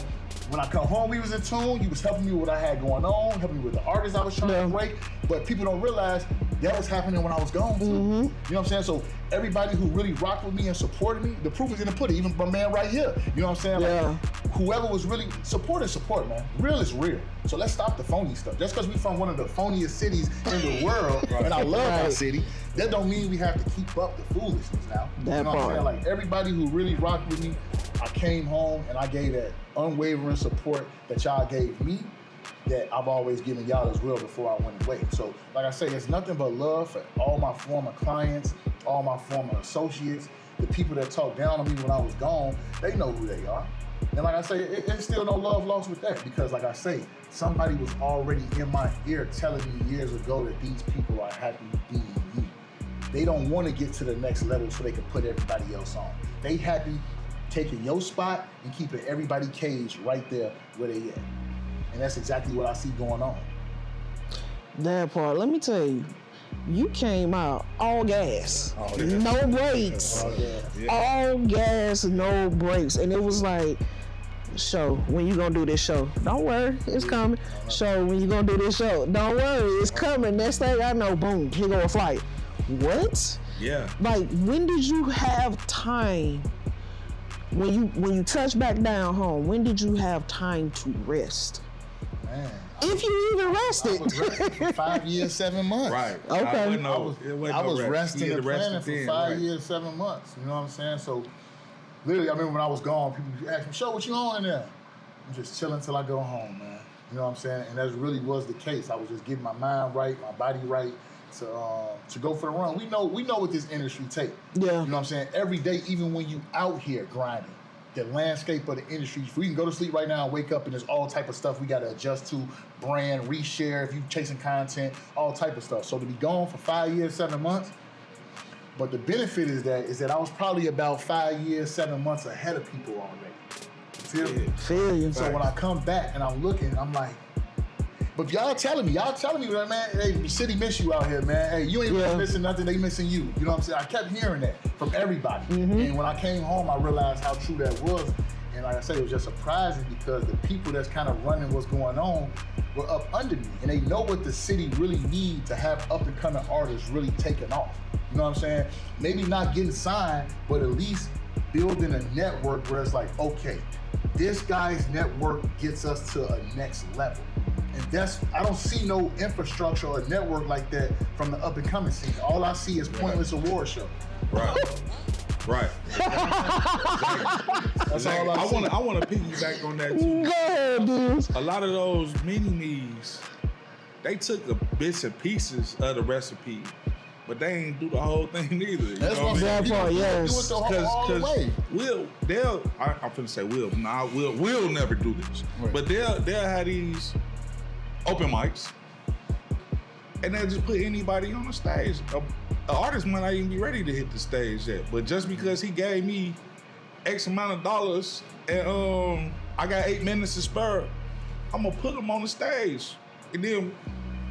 When I come home, we was in tune. You was helping me with what I had going on, helping me with the artists I was trying to break. But people don't realize that was happening when I was gone too. You know what I'm saying? So everybody who really rocked with me and supported me, the proof is in the pudding. Even my man right here. You know what I'm saying? Like, whoever was really support, man. Real is real. So let's stop the phony stuff. Just because we from one of the phoniest cities in the world, and I love our city, that don't mean we have to keep up the foolishness now. You know what I'm saying? Like everybody who really rocked with me, I came home and I gave that unwavering support that y'all gave me that I've always given y'all as well before I went away. So like I say, it's nothing but love for all my former clients, all my former associates, the people that talked down on me when I was gone, they know who they are. And like I say, it's still no love lost with that because like I say, somebody was already in my ear telling me years ago that these people are happy being you. They don't want to get to the next level so they can put everybody else on. They happy taking your spot and keeping everybody caged right there where they at. And that's exactly what I see going on. That part, let me tell you, you came out all gas, no brakes. All gas, no brakes. And it was like, Show, when you gonna do this show? Don't worry, it's coming. Show, when you gonna do this show? Don't worry, it's coming. Next thing I know, boom, here go a flight. What? Yeah. Like, when did you have time? When you touch back down home, when did you have time to rest? Man. If you even rested. I was resting for 5 years, 7 months. Right. Okay. I was resting and planning for 5 years, 7 months. You know what I'm saying? So, literally, I remember when I was gone, people asked me, Show, what you on in there? I'm just chilling till I go home, man. You know what I'm saying? And that really was the case. I was just getting my mind right, my body right to go for the run. We know what this industry takes. Yeah. You know what I'm saying? Every day, even when you out here grinding, the landscape of the industry. If we can go to sleep right now and wake up and there's all type of stuff we got to adjust to, brand, reshare, if you chasing content, all type of stuff. So to be gone for 5 years, 7 months, but the benefit is that I was probably about 5 years, 7 months ahead of people already. You feel me? Feel you. So when I come back and I'm looking, I'm like, but y'all telling me, man, hey, the city miss you out here, man. Hey, you ain't really missing nothing, they missing you. You know what I'm saying? I kept hearing that from everybody. And when I came home, I realized how true that was. And like I said, it was just surprising because the people that's kind of running what's going on were up under me. And they know what the city really needs to have up-and-coming artists really taking off. You know what I'm saying? Maybe not getting signed, but at least building a network where it's like, okay, this guy's network gets us to a next level. And I don't see no infrastructure or network like that from the up and coming scene. All I see is pointless award show. Right. Right. That's all I see. I want to piggyback on that too. Go ahead, dudes. A lot of those mini-me's, they took the bits and pieces of the recipe, but they ain't do the whole thing either. That's what I'm saying. That part, yes. Do it all the way. I'm finna say Will never do this. Right. But they'll have these open mics, and they'll just put anybody on the stage. An artist might not even be ready to hit the stage yet, but just because he gave me X amount of dollars and I got 8 minutes to spare, I'm gonna put him on the stage. And then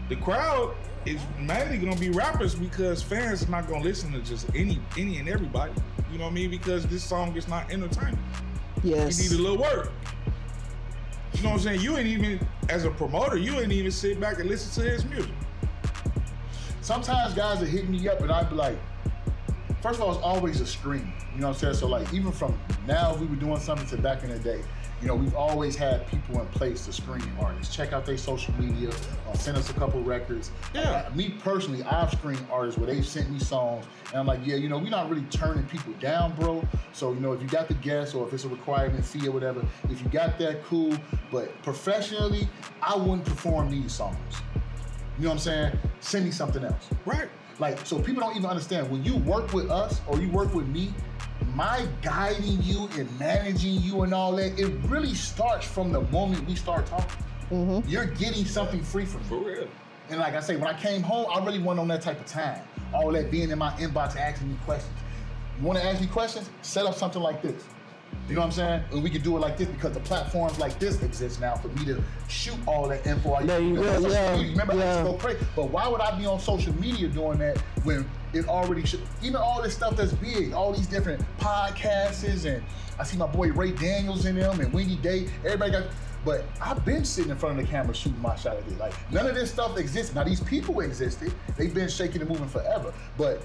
the crowd is mainly gonna be rappers because fans are not gonna listen to just any and everybody. You know what I mean? Because this song is not entertaining. Yes. You need a little work. You know what I'm saying? You ain't even, as a promoter, you ain't even sit back and listen to his music. Sometimes guys are hitting me up and I'd be like, first of all, it's always a stream. You know what I'm saying? So like, even from now, if we were doing something to back in the day, you know, we've always had people in place to screen artists. Check out their social media, send us a couple records. Yeah. Me personally, I've screened artists where they've sent me songs, and I'm like, yeah, you know, we're not really turning people down, bro. So, you know, if you got the guest or if it's a requirement fee or whatever, if you got that, cool. But professionally, I wouldn't perform these songs. You know what I'm saying? Send me something else. Right. Like, so people don't even understand, when you work with us or you work with me, my guiding you and managing you and all that, it really starts from the moment we start talking. Mm-hmm. You're getting something free from me. For real. And like I say, when I came home, I really wasn't on that type of time. All that being in my inbox asking me questions. You want to ask me questions? Set up something like this. You know what I'm saying? And we can do it like this because the platforms like this exist now for me to shoot all that info. Remember, I used to go crazy. But why would I be on social media doing that when it already should? Even all this stuff that's big, all these different podcasts, and I see my boy Ray Daniels in them and Wendy Day. Everybody got. But I've been sitting in front of the camera shooting my shot at it. Like, none of this stuff existed. Now, these people existed. They've been shaking and moving forever. But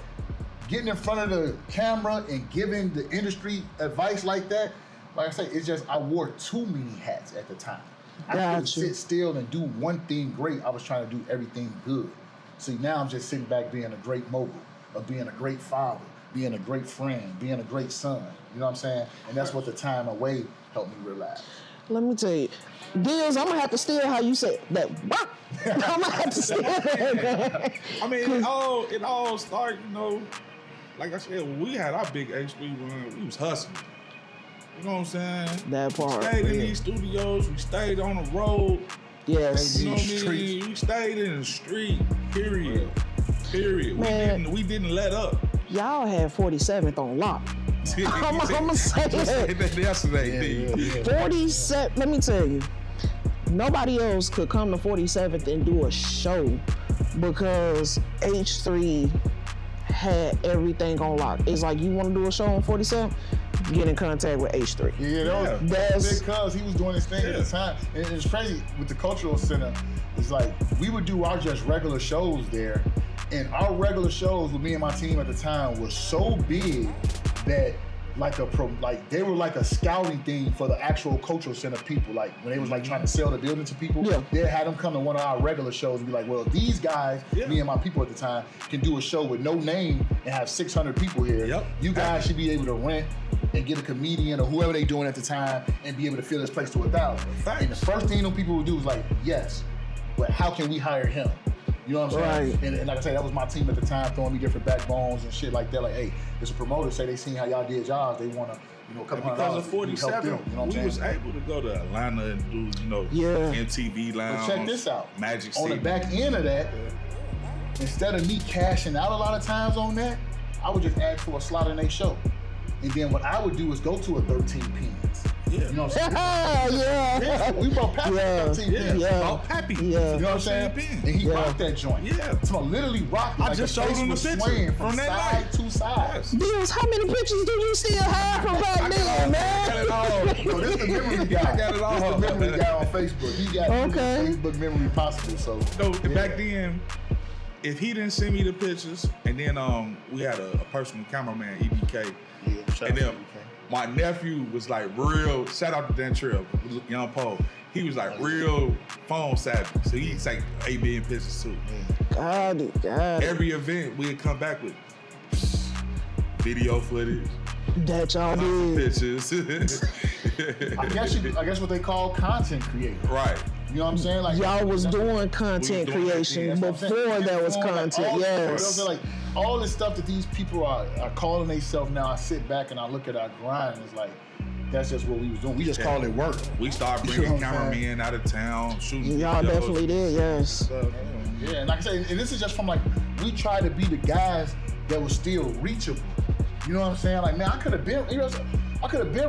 getting in front of the camera and giving the industry advice like that, like I say, it's just I wore too many hats at the time. I couldn't sit still and do one thing great. I was trying to do everything good. See, now I'm just sitting back being a great mogul, or being a great father, being a great friend, being a great son. You know what I'm saying? And that's what the time away helped me realize. Let me tell you, Diz, I'm gonna have to steal how you say that. I'm gonna have to steal that. I mean, it all started, you know, like I said, when we had our big H3 run, we was hustling. You know what I'm saying? That part. We stayed in these studios, we stayed on the road. Yes. You know what I mean? We stayed in the street, period. Man, we didn't let up. Y'all had 47th on lock. I'm gonna say that. Yesterday, 47, let me tell you, nobody else could come to 47th and do a show because H3 had everything on lock. It's like, you want to do a show on 47th? Get in contact with H3. Yeah, that's because he was doing his thing at the time. And it's crazy with the cultural center. It's like, we would do our just regular shows there, and our regular shows with me and my team at the time was so big that they were like a scouting thing for the actual cultural center people. Like, when they was like trying to sell the building to people, they had them come to one of our regular shows and be like, well, these guys, me and my people at the time, can do a show with no name and have 600 people here. You guys should be able to rent and get a comedian or whoever they doing at the time and be able to fill this place to 1,000. And the first thing them people would do was like, yes, but how can we hire him? You know what I'm saying? And like I said, that was my team at the time, throwing me different backbones and shit like that. Like, hey, there's a promoter, say they seen how y'all did jobs, they want to you know, a couple because $100 of 47, them, you know what we I'm was saying? able to go to Atlanta and do, you know, MTV Lounge. But check this out. Magic On City. the back end of that, instead of me cashing out a lot of times on that, I would just ask for a slot in their show. And then what I would do is go to a 13 pins. Yeah. You know what I'm saying? Yeah. We brought Pappy 13 pins. About Pappy. Yeah. You know what I'm saying? And he rocked that joint. Yeah. So literally rocked it. I Like just the showed face him the was picture swaying from that side night. to side. Bills, how many pictures do you still have from back then, man? Got it all. No, this is the memory guy. I got it all. This is the memory guy on Facebook. He got Okay. Facebook memory possible. So No, back then, if he didn't send me the pictures, and then we had a personal cameraman, EBK, and then my nephew was like real. Shout out to Dan Trill, Young Paul. He was like real phone savvy, so he'd take 8 million pictures too. God. Every event we'd come back with video footage, That y'all did. pictures. I guess what they call content creator. Right. You know what I'm saying? Like Y'all was doing content doing creation That's what I'm saying. before there was Like, content. all- Yes. Like all the stuff that these people are calling themselves now, I sit back and I look at our grind and it's like, that's just what we was doing. We just call it work. We started You bringing know what I'm cameramen out of town, shooting. Y'all videos. definitely did. Yes. Yeah, and like I say, and this is just from like, we try to be the guys that was still reachable. You know what I'm saying? Like, man, I could have been,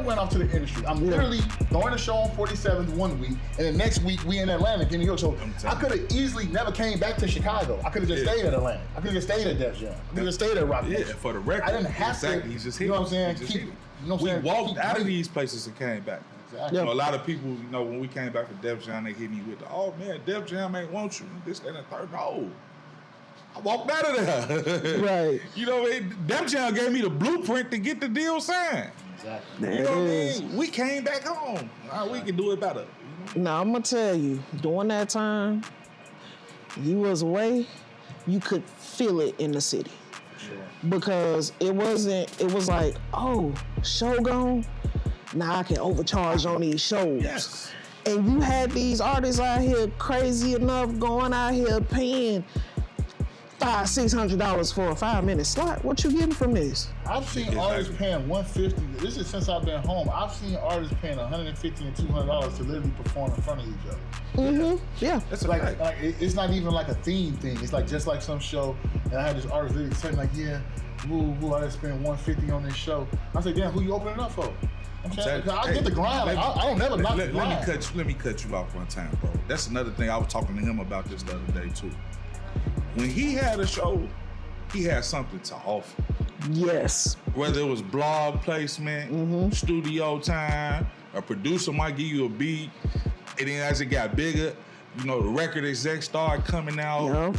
went off to the industry. I'm literally doing a show on 47th one week, and the next week we in Atlanta, in New York. So I could have easily never came back to Chicago. I could have just stayed at Atlanta. I could have just stayed at Def Jam. I could have just stayed at Rock Yeah, Nation. for the record. I didn't have to. He's just You know what I'm saying? He just Keep, hit it. you know what We I'm saying? walked Keep out of bringing- these places and came back. Exactly. You know, a lot of people, you know, when we came back from Def Jam, they hit me with, "Oh man, Def Jam ain't want you." This, that, and the third. No, I walked out of there. Right. You know, Def Jam gave me the blueprint to get the deal signed. Exactly. You know what I mean? We came back home. We can do it better. Now I'm gonna tell you, during that time, you was away, you could feel it in the city. Sure. Because it was like, oh, show gone, now I can overcharge on these shows. Yes. And you had these artists out here crazy enough going out here paying $500-$600 for a 5-minute slot. What you getting from this? I've seen artists paying $150. This is since I've been home. I've seen artists paying $150 and $200 to literally perform in front of each other. Mm-hmm. Yeah. That's Like, right. it's not even like a theme thing. It's like just like some show, and I had this artist literally saying like, yeah, woo, I just spent $150 on this show. I said, damn, who you opening up for? I'm saying, 'cause I get the grind. Like, I don't never knock the grind. Let me cut you off one time, bro. That's another thing. I was talking to him about this the other day too. When he had a show, he had something to offer. Yes. Whether it was blog placement, studio time, a producer might give you a beat, and then as it got bigger, you know, the record execs started coming out. Yeah.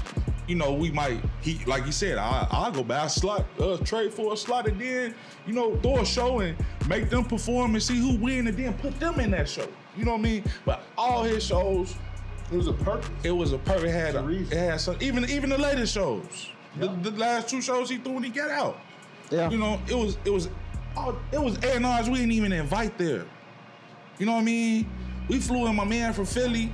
You know, like you said, I'll go buy a slot, trade for a slot, and then, you know, throw a show and make them perform and see who win, and then put them in that show. You know what I mean? But all his shows, It was a purpose. it was a purpose. It had a reason. It had some, even the latest shows, the last 2 shows he threw when he got out. Yeah. You know, it was A&Rs we didn't even invite there. You know what I mean? We flew in my man from Philly,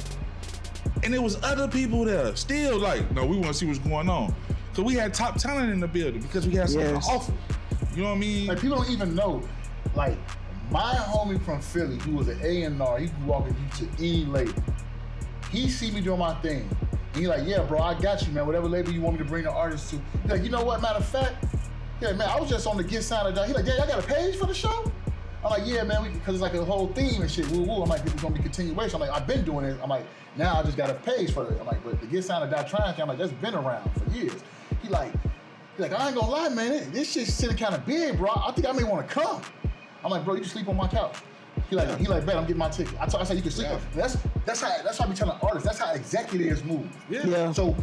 and there was other people there. Still like, no, we want to see what's going on. So we had top talent in the building because we had something to offer. You know what I mean? Like, people don't even know. Like, my homie from Philly, who was an A&R, he could walk you to any label. He see me doing my thing. And he like, yeah, bro, I got you, man. Whatever label you want me to bring the artist to. He like, you know what, matter of fact, yeah, man, I was just on the Get Signed. He like, yeah, y'all got a page for the show? I'm like, yeah, man, because it's like a whole theme and shit. Woo woo. I'm like, this is gonna be continuation. I'm like, I've been doing it. I'm like, now I just got a page for it. I'm like, but the Get Signed thing, I'm like, that's been around for years. He like, I ain't gonna lie, man, this shit's sitting kind of big, bro. I think I may want to come. I'm like, bro, you can sleep on my couch. He like, bet I'm getting my ticket. I said you can sleep. Yeah. That's how I be telling artists. That's how executives move. Yeah. So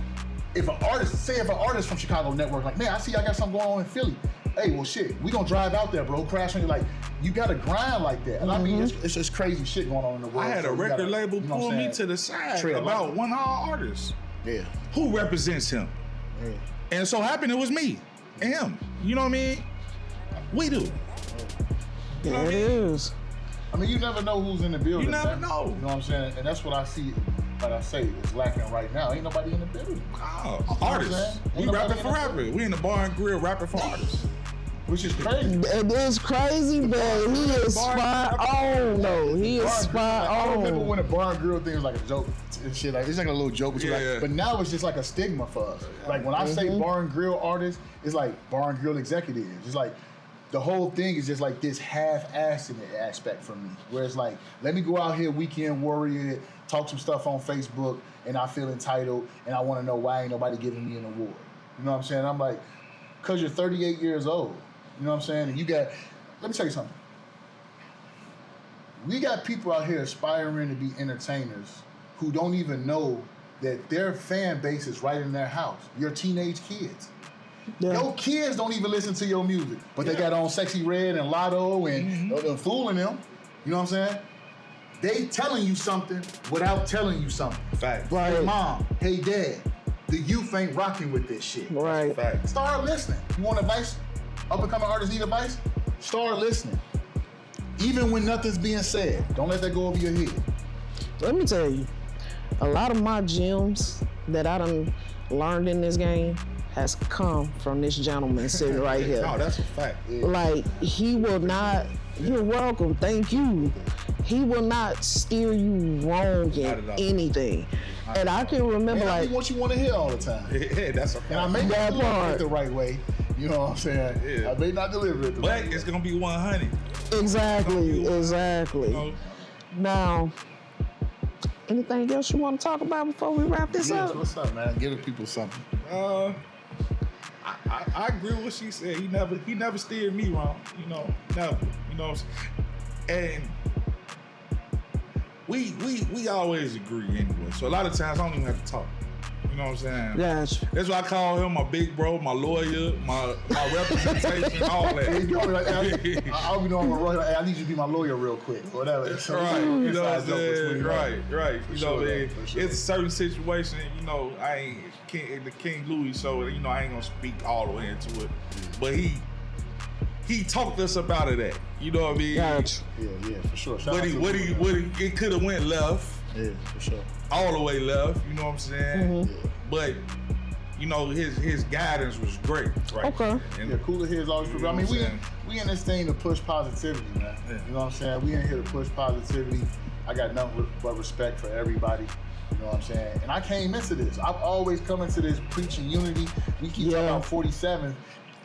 if an artist from Chicago Network, like, man, I see I got something going on in Philly. Hey, well, shit, we gonna drive out there, bro. Crash on you. Like, you gotta grind like that. And I mean, it's just crazy shit going on in the world. I had a record label pull me to the side about one of our artists. Yeah. Who represents him? Yeah. And so happened it was me and him. You know what I mean? We do. Yeah, it is. I mean, you never know who's in the building. You never man. know. You know what I'm saying? And that's what I see, like I say, is lacking right now. Ain't nobody in the building. Oh, You know what I'm artists. saying? We Ain't rapping nobody for in the rappers. We in the bar and grill rapping for artists. which is crazy. It is crazy, but he is spot on, though. He is spot on. I remember when the bar and grill thing was like a joke and shit. Like, it's like a little joke, but now it's just like a stigma for us. Like, when I say bar and grill artists, it's like bar and grill executives. It's like, the whole thing is just like this half-assed aspect for me, where it's like, let me go out here, weekend warrior, talk some stuff on Facebook, and I feel entitled, and I want to know why ain't nobody giving me an award. You know what I'm saying? I'm like, because you're 38 years old. You know what I'm saying? And you got, let me tell you something. We got people out here aspiring to be entertainers who don't even know that their fan base is right in their house. Your teenage kids. Yeah. Your kids don't even listen to your music, but they got on Sexy Red and Lotto and fooling them. You know what I'm saying? They telling you something without telling you something. Fact. Right. Hey, mom. Hey, dad. The youth ain't rocking with this shit. Right. Fact. Start listening. You want advice? Up-and-coming artists need advice? Start listening. Even when nothing's being said. Don't let that go over your head. Let me tell you, a lot of my gems that I done learned in this game has come from this gentleman sitting right here. No, that's a fact. Yeah. Like, he will not, you're welcome, thank you. He will not steer you wrong in anything. And I can remember, like, what you want to hear all the time. Yeah, that's a fact. And I may not deliver it the right way. You know what I'm saying? Yeah. I may not deliver it the right way. But it's going to be 100. Exactly. You know? Now, anything else you want to talk about before we wrap this up? What's up, man? Give the people something. I agree with what she said. He never steered me wrong. You know, never. You know, and we always agree anyway. So a lot of times I don't even have to talk. You know what I'm saying? Yes. That's why I call him my big bro, my lawyer, my representation, all that. I'll be knowing I need you to be my lawyer real quick, whatever. So, right. You know what I'm saying? Right. You know, it's a certain situation. You know, I ain't the King Louis show. You know, I ain't gonna speak all the way into it, but he talked us about it. At you know what I mean? Gotcha. Yeah, for sure. It could have went left. Yeah, for sure. All the way left, you know what I'm saying? Mm-hmm. Yeah. But, you know, his guidance was great. Right? Okay. And cooler here is always for I mean, we in this thing to push positivity, man. Yeah. You know what I'm saying? We in here to push positivity. I got nothing but respect for everybody. You know what I'm saying? And I came into this. I've always come into this preaching unity. We keep talking about 47.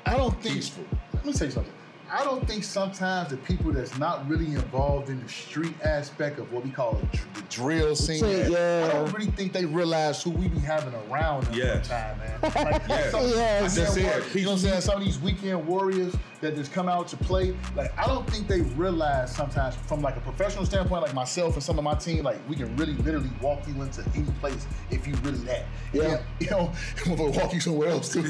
I don't think... Peaceful. Let me tell you something. I don't think sometimes the people that's not really involved in the street aspect of what we call the drill scene, I don't really think they realize who we be having around them sometimes, man. Like, you know what I'm saying? Some of these weekend warriors that just come out to play, like, I don't think they realize sometimes from like a professional standpoint, like myself and some of my team, like we can really literally walk you into any place if you really that. Yeah. You know, we'll walk you somewhere else too.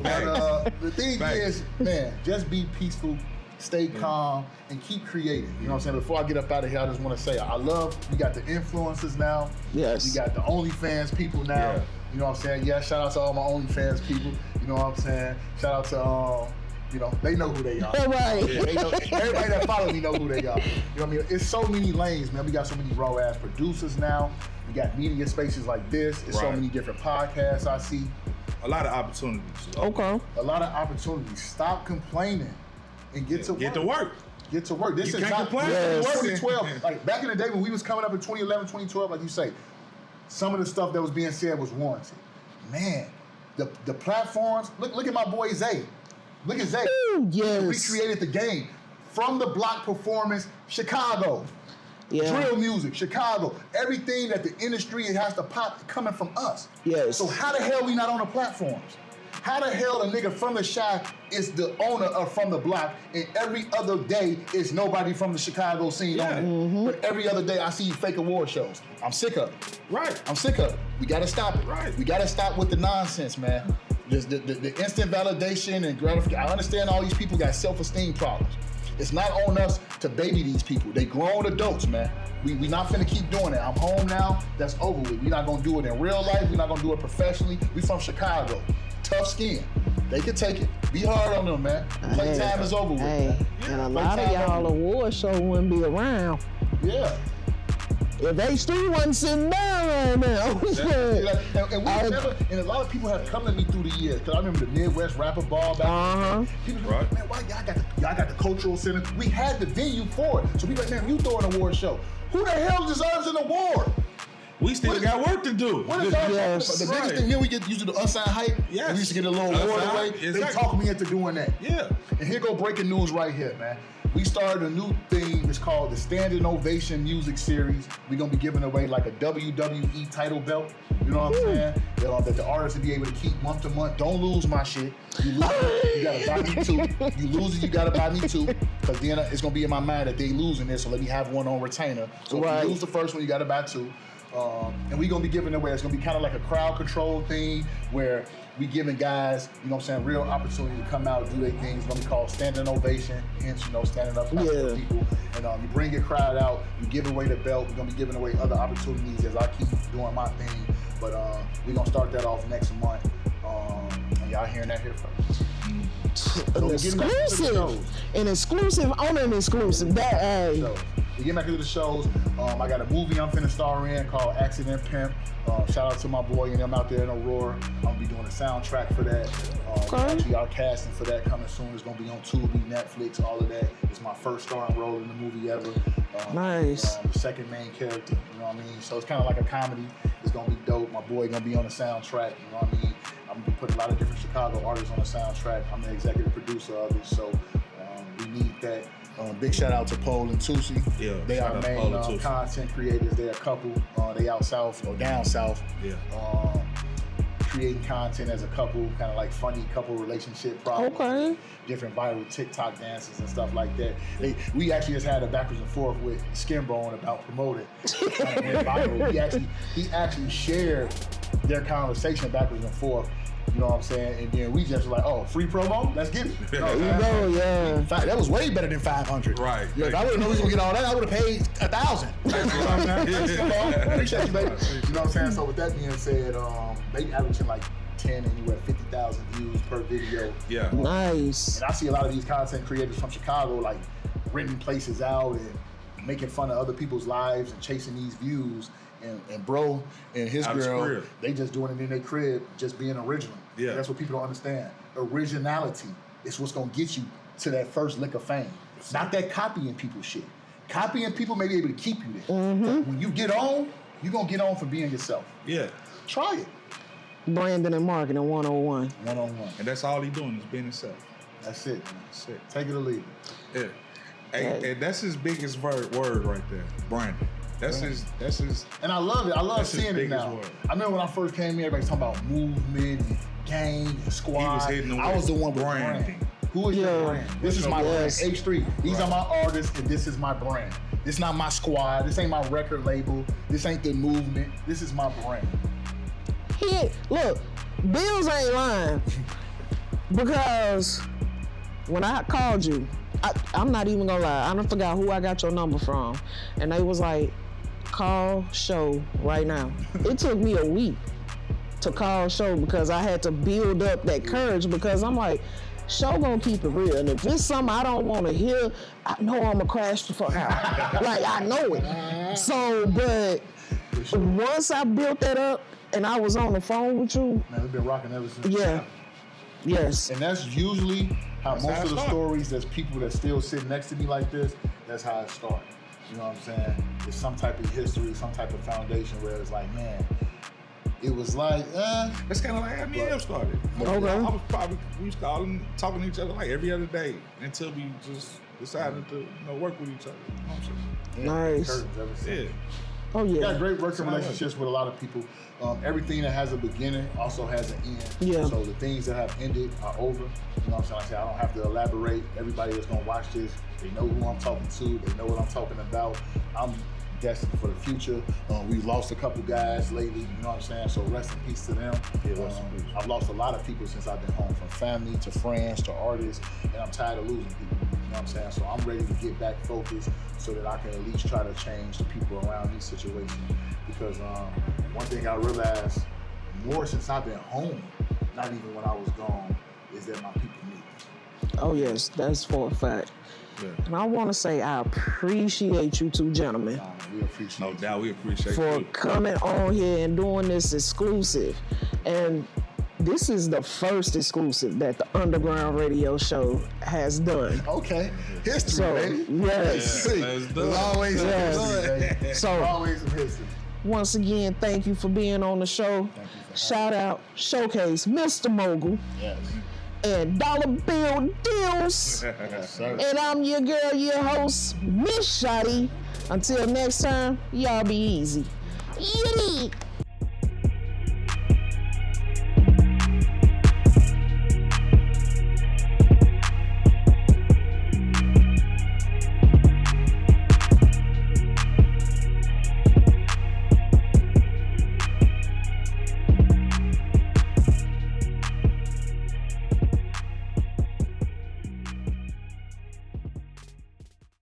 But the thing is, man, just be peaceful, stay calm, and keep creating. You know what I'm saying? Before I get up out of here, I just want to say, we got the influencers now. Yes. We got the OnlyFans people now. Yeah. You know what I'm saying? Yeah, shout out to all my OnlyFans people. You know what I'm saying? Shout out to, you know, they know who they are. Right. Yeah, they know, everybody that follow me know who they are. You know what I mean? It's so many lanes, man. We got so many raw-ass producers now. We got media spaces like this. It's so many different podcasts I see. A lot of opportunities. Okay. A lot of opportunities. Stop complaining and get to work. Get to work. Get to work. This you is can't not complain. 2012. Like back in the day when we was coming up in 2011, 2012, like you say, some of the stuff that was being said was warranted. Man, the platforms, look at my boy Zay. Look at Zay. Ooh, yes. We created the game. From the block performance, Chicago. Yeah. Drill music, Chicago. Everything that the industry has to pop coming from us. Yes. So how the hell we not on the platforms? How the hell a nigga from the Chi is the owner of From the Block, and every other day is nobody from the Chicago scene on it? Mm-hmm. But every other day I see fake award shows. I'm sick of it. Right. I'm sick of it. We gotta stop it. Right. We gotta stop with the nonsense, man. The instant validation and gratification. I understand all these people got self-esteem problems. It's not on us to baby these people. They grown adults, man. We not finna keep doing it. I'm home now. That's over with. We're not gonna do it in real life. We're not gonna do it professionally. We from Chicago. Tough skin. They can take it. Be hard on them, man. Playtime is over with, man. And a lot of y'all award show wouldn't be around. Yeah. If H3 wasn't sitting down right now, and a lot of people have come to me through the years, because I remember the Midwest Rapper Ball back then. People were like, man, why y'all got the cultural center? We had the venue for it. So people like, man, you throw an award show. Who the hell deserves an award? We still got work to do. What is the biggest thing here? We get used to the unsigned hype. Yes. We used to get a little award away. Exactly. They talk me into doing that. Yeah. And here go breaking news right here, man. We started a new thing. It's called the Standing Ovation Music Series. We're gonna be giving away like a WWE title belt. You know what I'm saying? That the artists will be able to keep month to month. Don't lose my shit. You lose it, you gotta buy me two. You lose it, you gotta buy me two. Because then it's gonna be in my mind that they losing this, so let me have one on retainer. So if you lose the first one, you gotta buy two. And we're gonna be giving away. It's gonna be kind of like a crowd control thing where we giving guys, you know what I'm saying, real opportunity to come out and do their things. It's gonna be called standing ovation, hence, standing up for people. And you bring your crowd out, you give away the belt. We're gonna be giving away other opportunities as I keep doing my thing. But we're gonna start that off next month. And y'all hearing that here first. An exclusive on an exclusive. We get back into the shows. I got a movie I'm finna star in called Accident Pimp. Shout out to my boy and them out there in Aurora. I'm gonna be doing a soundtrack for that. Actually, our casting for that coming soon. It's gonna be on Tubi, Netflix, all of that. It's my first starring role in the movie ever. Nice. The second main character. You know what I mean? So it's kind of like a comedy. It's gonna be dope. My boy gonna be on the soundtrack. You know what I mean? I'm gonna be putting a lot of different Chicago artists on the soundtrack. I'm the executive producer of it, so we need that. Big shout out to Pole and Tusi. Yeah, they are main content creators. They're a couple. They out south or down south. Yeah. Creating content as a couple, kind of like funny couple relationship problems. Okay. Different viral TikTok dances and stuff like that. We actually just had a backwards and forth with Skinbone about promoting. He actually shared their conversation backwards and forth. You know what I'm saying? And then we just were like, oh, free promo? Let's get it. You know, that was way better than 500. Right. Yeah, if I wouldn't know we was gonna get all that, I would have paid 1,000. You know what I'm saying? Appreciate you, baby. You know what I'm saying? So with that being said, they averaging like 10 anywhere 50,000 views per video. Yeah. Nice. And I see a lot of these content creators from Chicago like renting places out and making fun of other people's lives and chasing these views. And bro and his girl, they just doing it in their crib, just being original. Yeah. That's what people don't understand. Originality is what's gonna get you to that first lick of fame. Not that copying people's shit. Copying people may be able to keep you there. Mm-hmm. When you get on, you're gonna get on for being yourself. Yeah. Try it. Branding and marketing 101. 101. And that's all he's doing is being himself. That's it, man. That's it. Take it or leave it. Yeah. And that's his biggest word right there. Branding. That's his. And I love it. I love seeing it now. I remember when I first came here, everybody was talking about movement and gang and squad. I was the one with branding. Who is your brand? This is my brand. H3. These are my artists, and this is my brand. This is not my squad. This ain't my record label. This ain't the movement. This is my brand. Look, Bills ain't lying. Because when I called you, I'm not even gonna lie, I done forgot who I got your number from. And they was like, call Show right now. It took me a week to call Show because I had to build up that courage because I'm like, Show gonna keep it real. And if it's something I don't wanna hear, I know I'm gonna crash the fuck out. Like, I know it. So, but once I built that up and I was on the phone with you. Man, we've been rocking ever since. Yeah. Yes. And that's usually how most of the stories, there's people that still sit next to me like this, that's how it started. You know what I'm saying? It's some type of history, some type of foundation where it's like, man, it was like, It's kind of like how me and him started. We was talking to each other like every other day until we just decided to work with each other. You know what I'm saying? Nice. Yeah. Oh, yeah. Got great working relationships with a lot of people. Everything that has a beginning also has an end. Yeah. So the things that have ended are over. You know what I'm saying? Like I said, I don't have to elaborate. Everybody that's gonna watch this, they know who I'm talking to. They know what I'm talking about. I'm destined for the future. We've lost a couple guys lately. You know what I'm saying? So rest in peace to them. Yeah, I've lost a lot of people since I've been home, from family to friends to artists, and I'm tired of losing people. You know what I'm saying? So I'm ready to get back focused so that I can at least try to change the people around these situations. Because one thing I realized more since I've been home, not even when I was gone, is that my people need me. Oh yes, that's for a fact. Yeah. And I want to say I appreciate you two gentlemen. We appreciate No doubt, we appreciate for you. coming on here and doing this exclusive. And this is the first exclusive that the Underground Radio Show has done. Okay. History, So, baby. yes. Yeah, let's do There's it. always some Yes. history, baby. So, Always some history. once again, thank you for being on the show. Thank you for Shout out, showcase Mr. Mogul Yes. and Dollar Bill Deals. Yes, sir. And I'm your girl, your host, Miss Shotty. Until next time, y'all be easy. Yeah.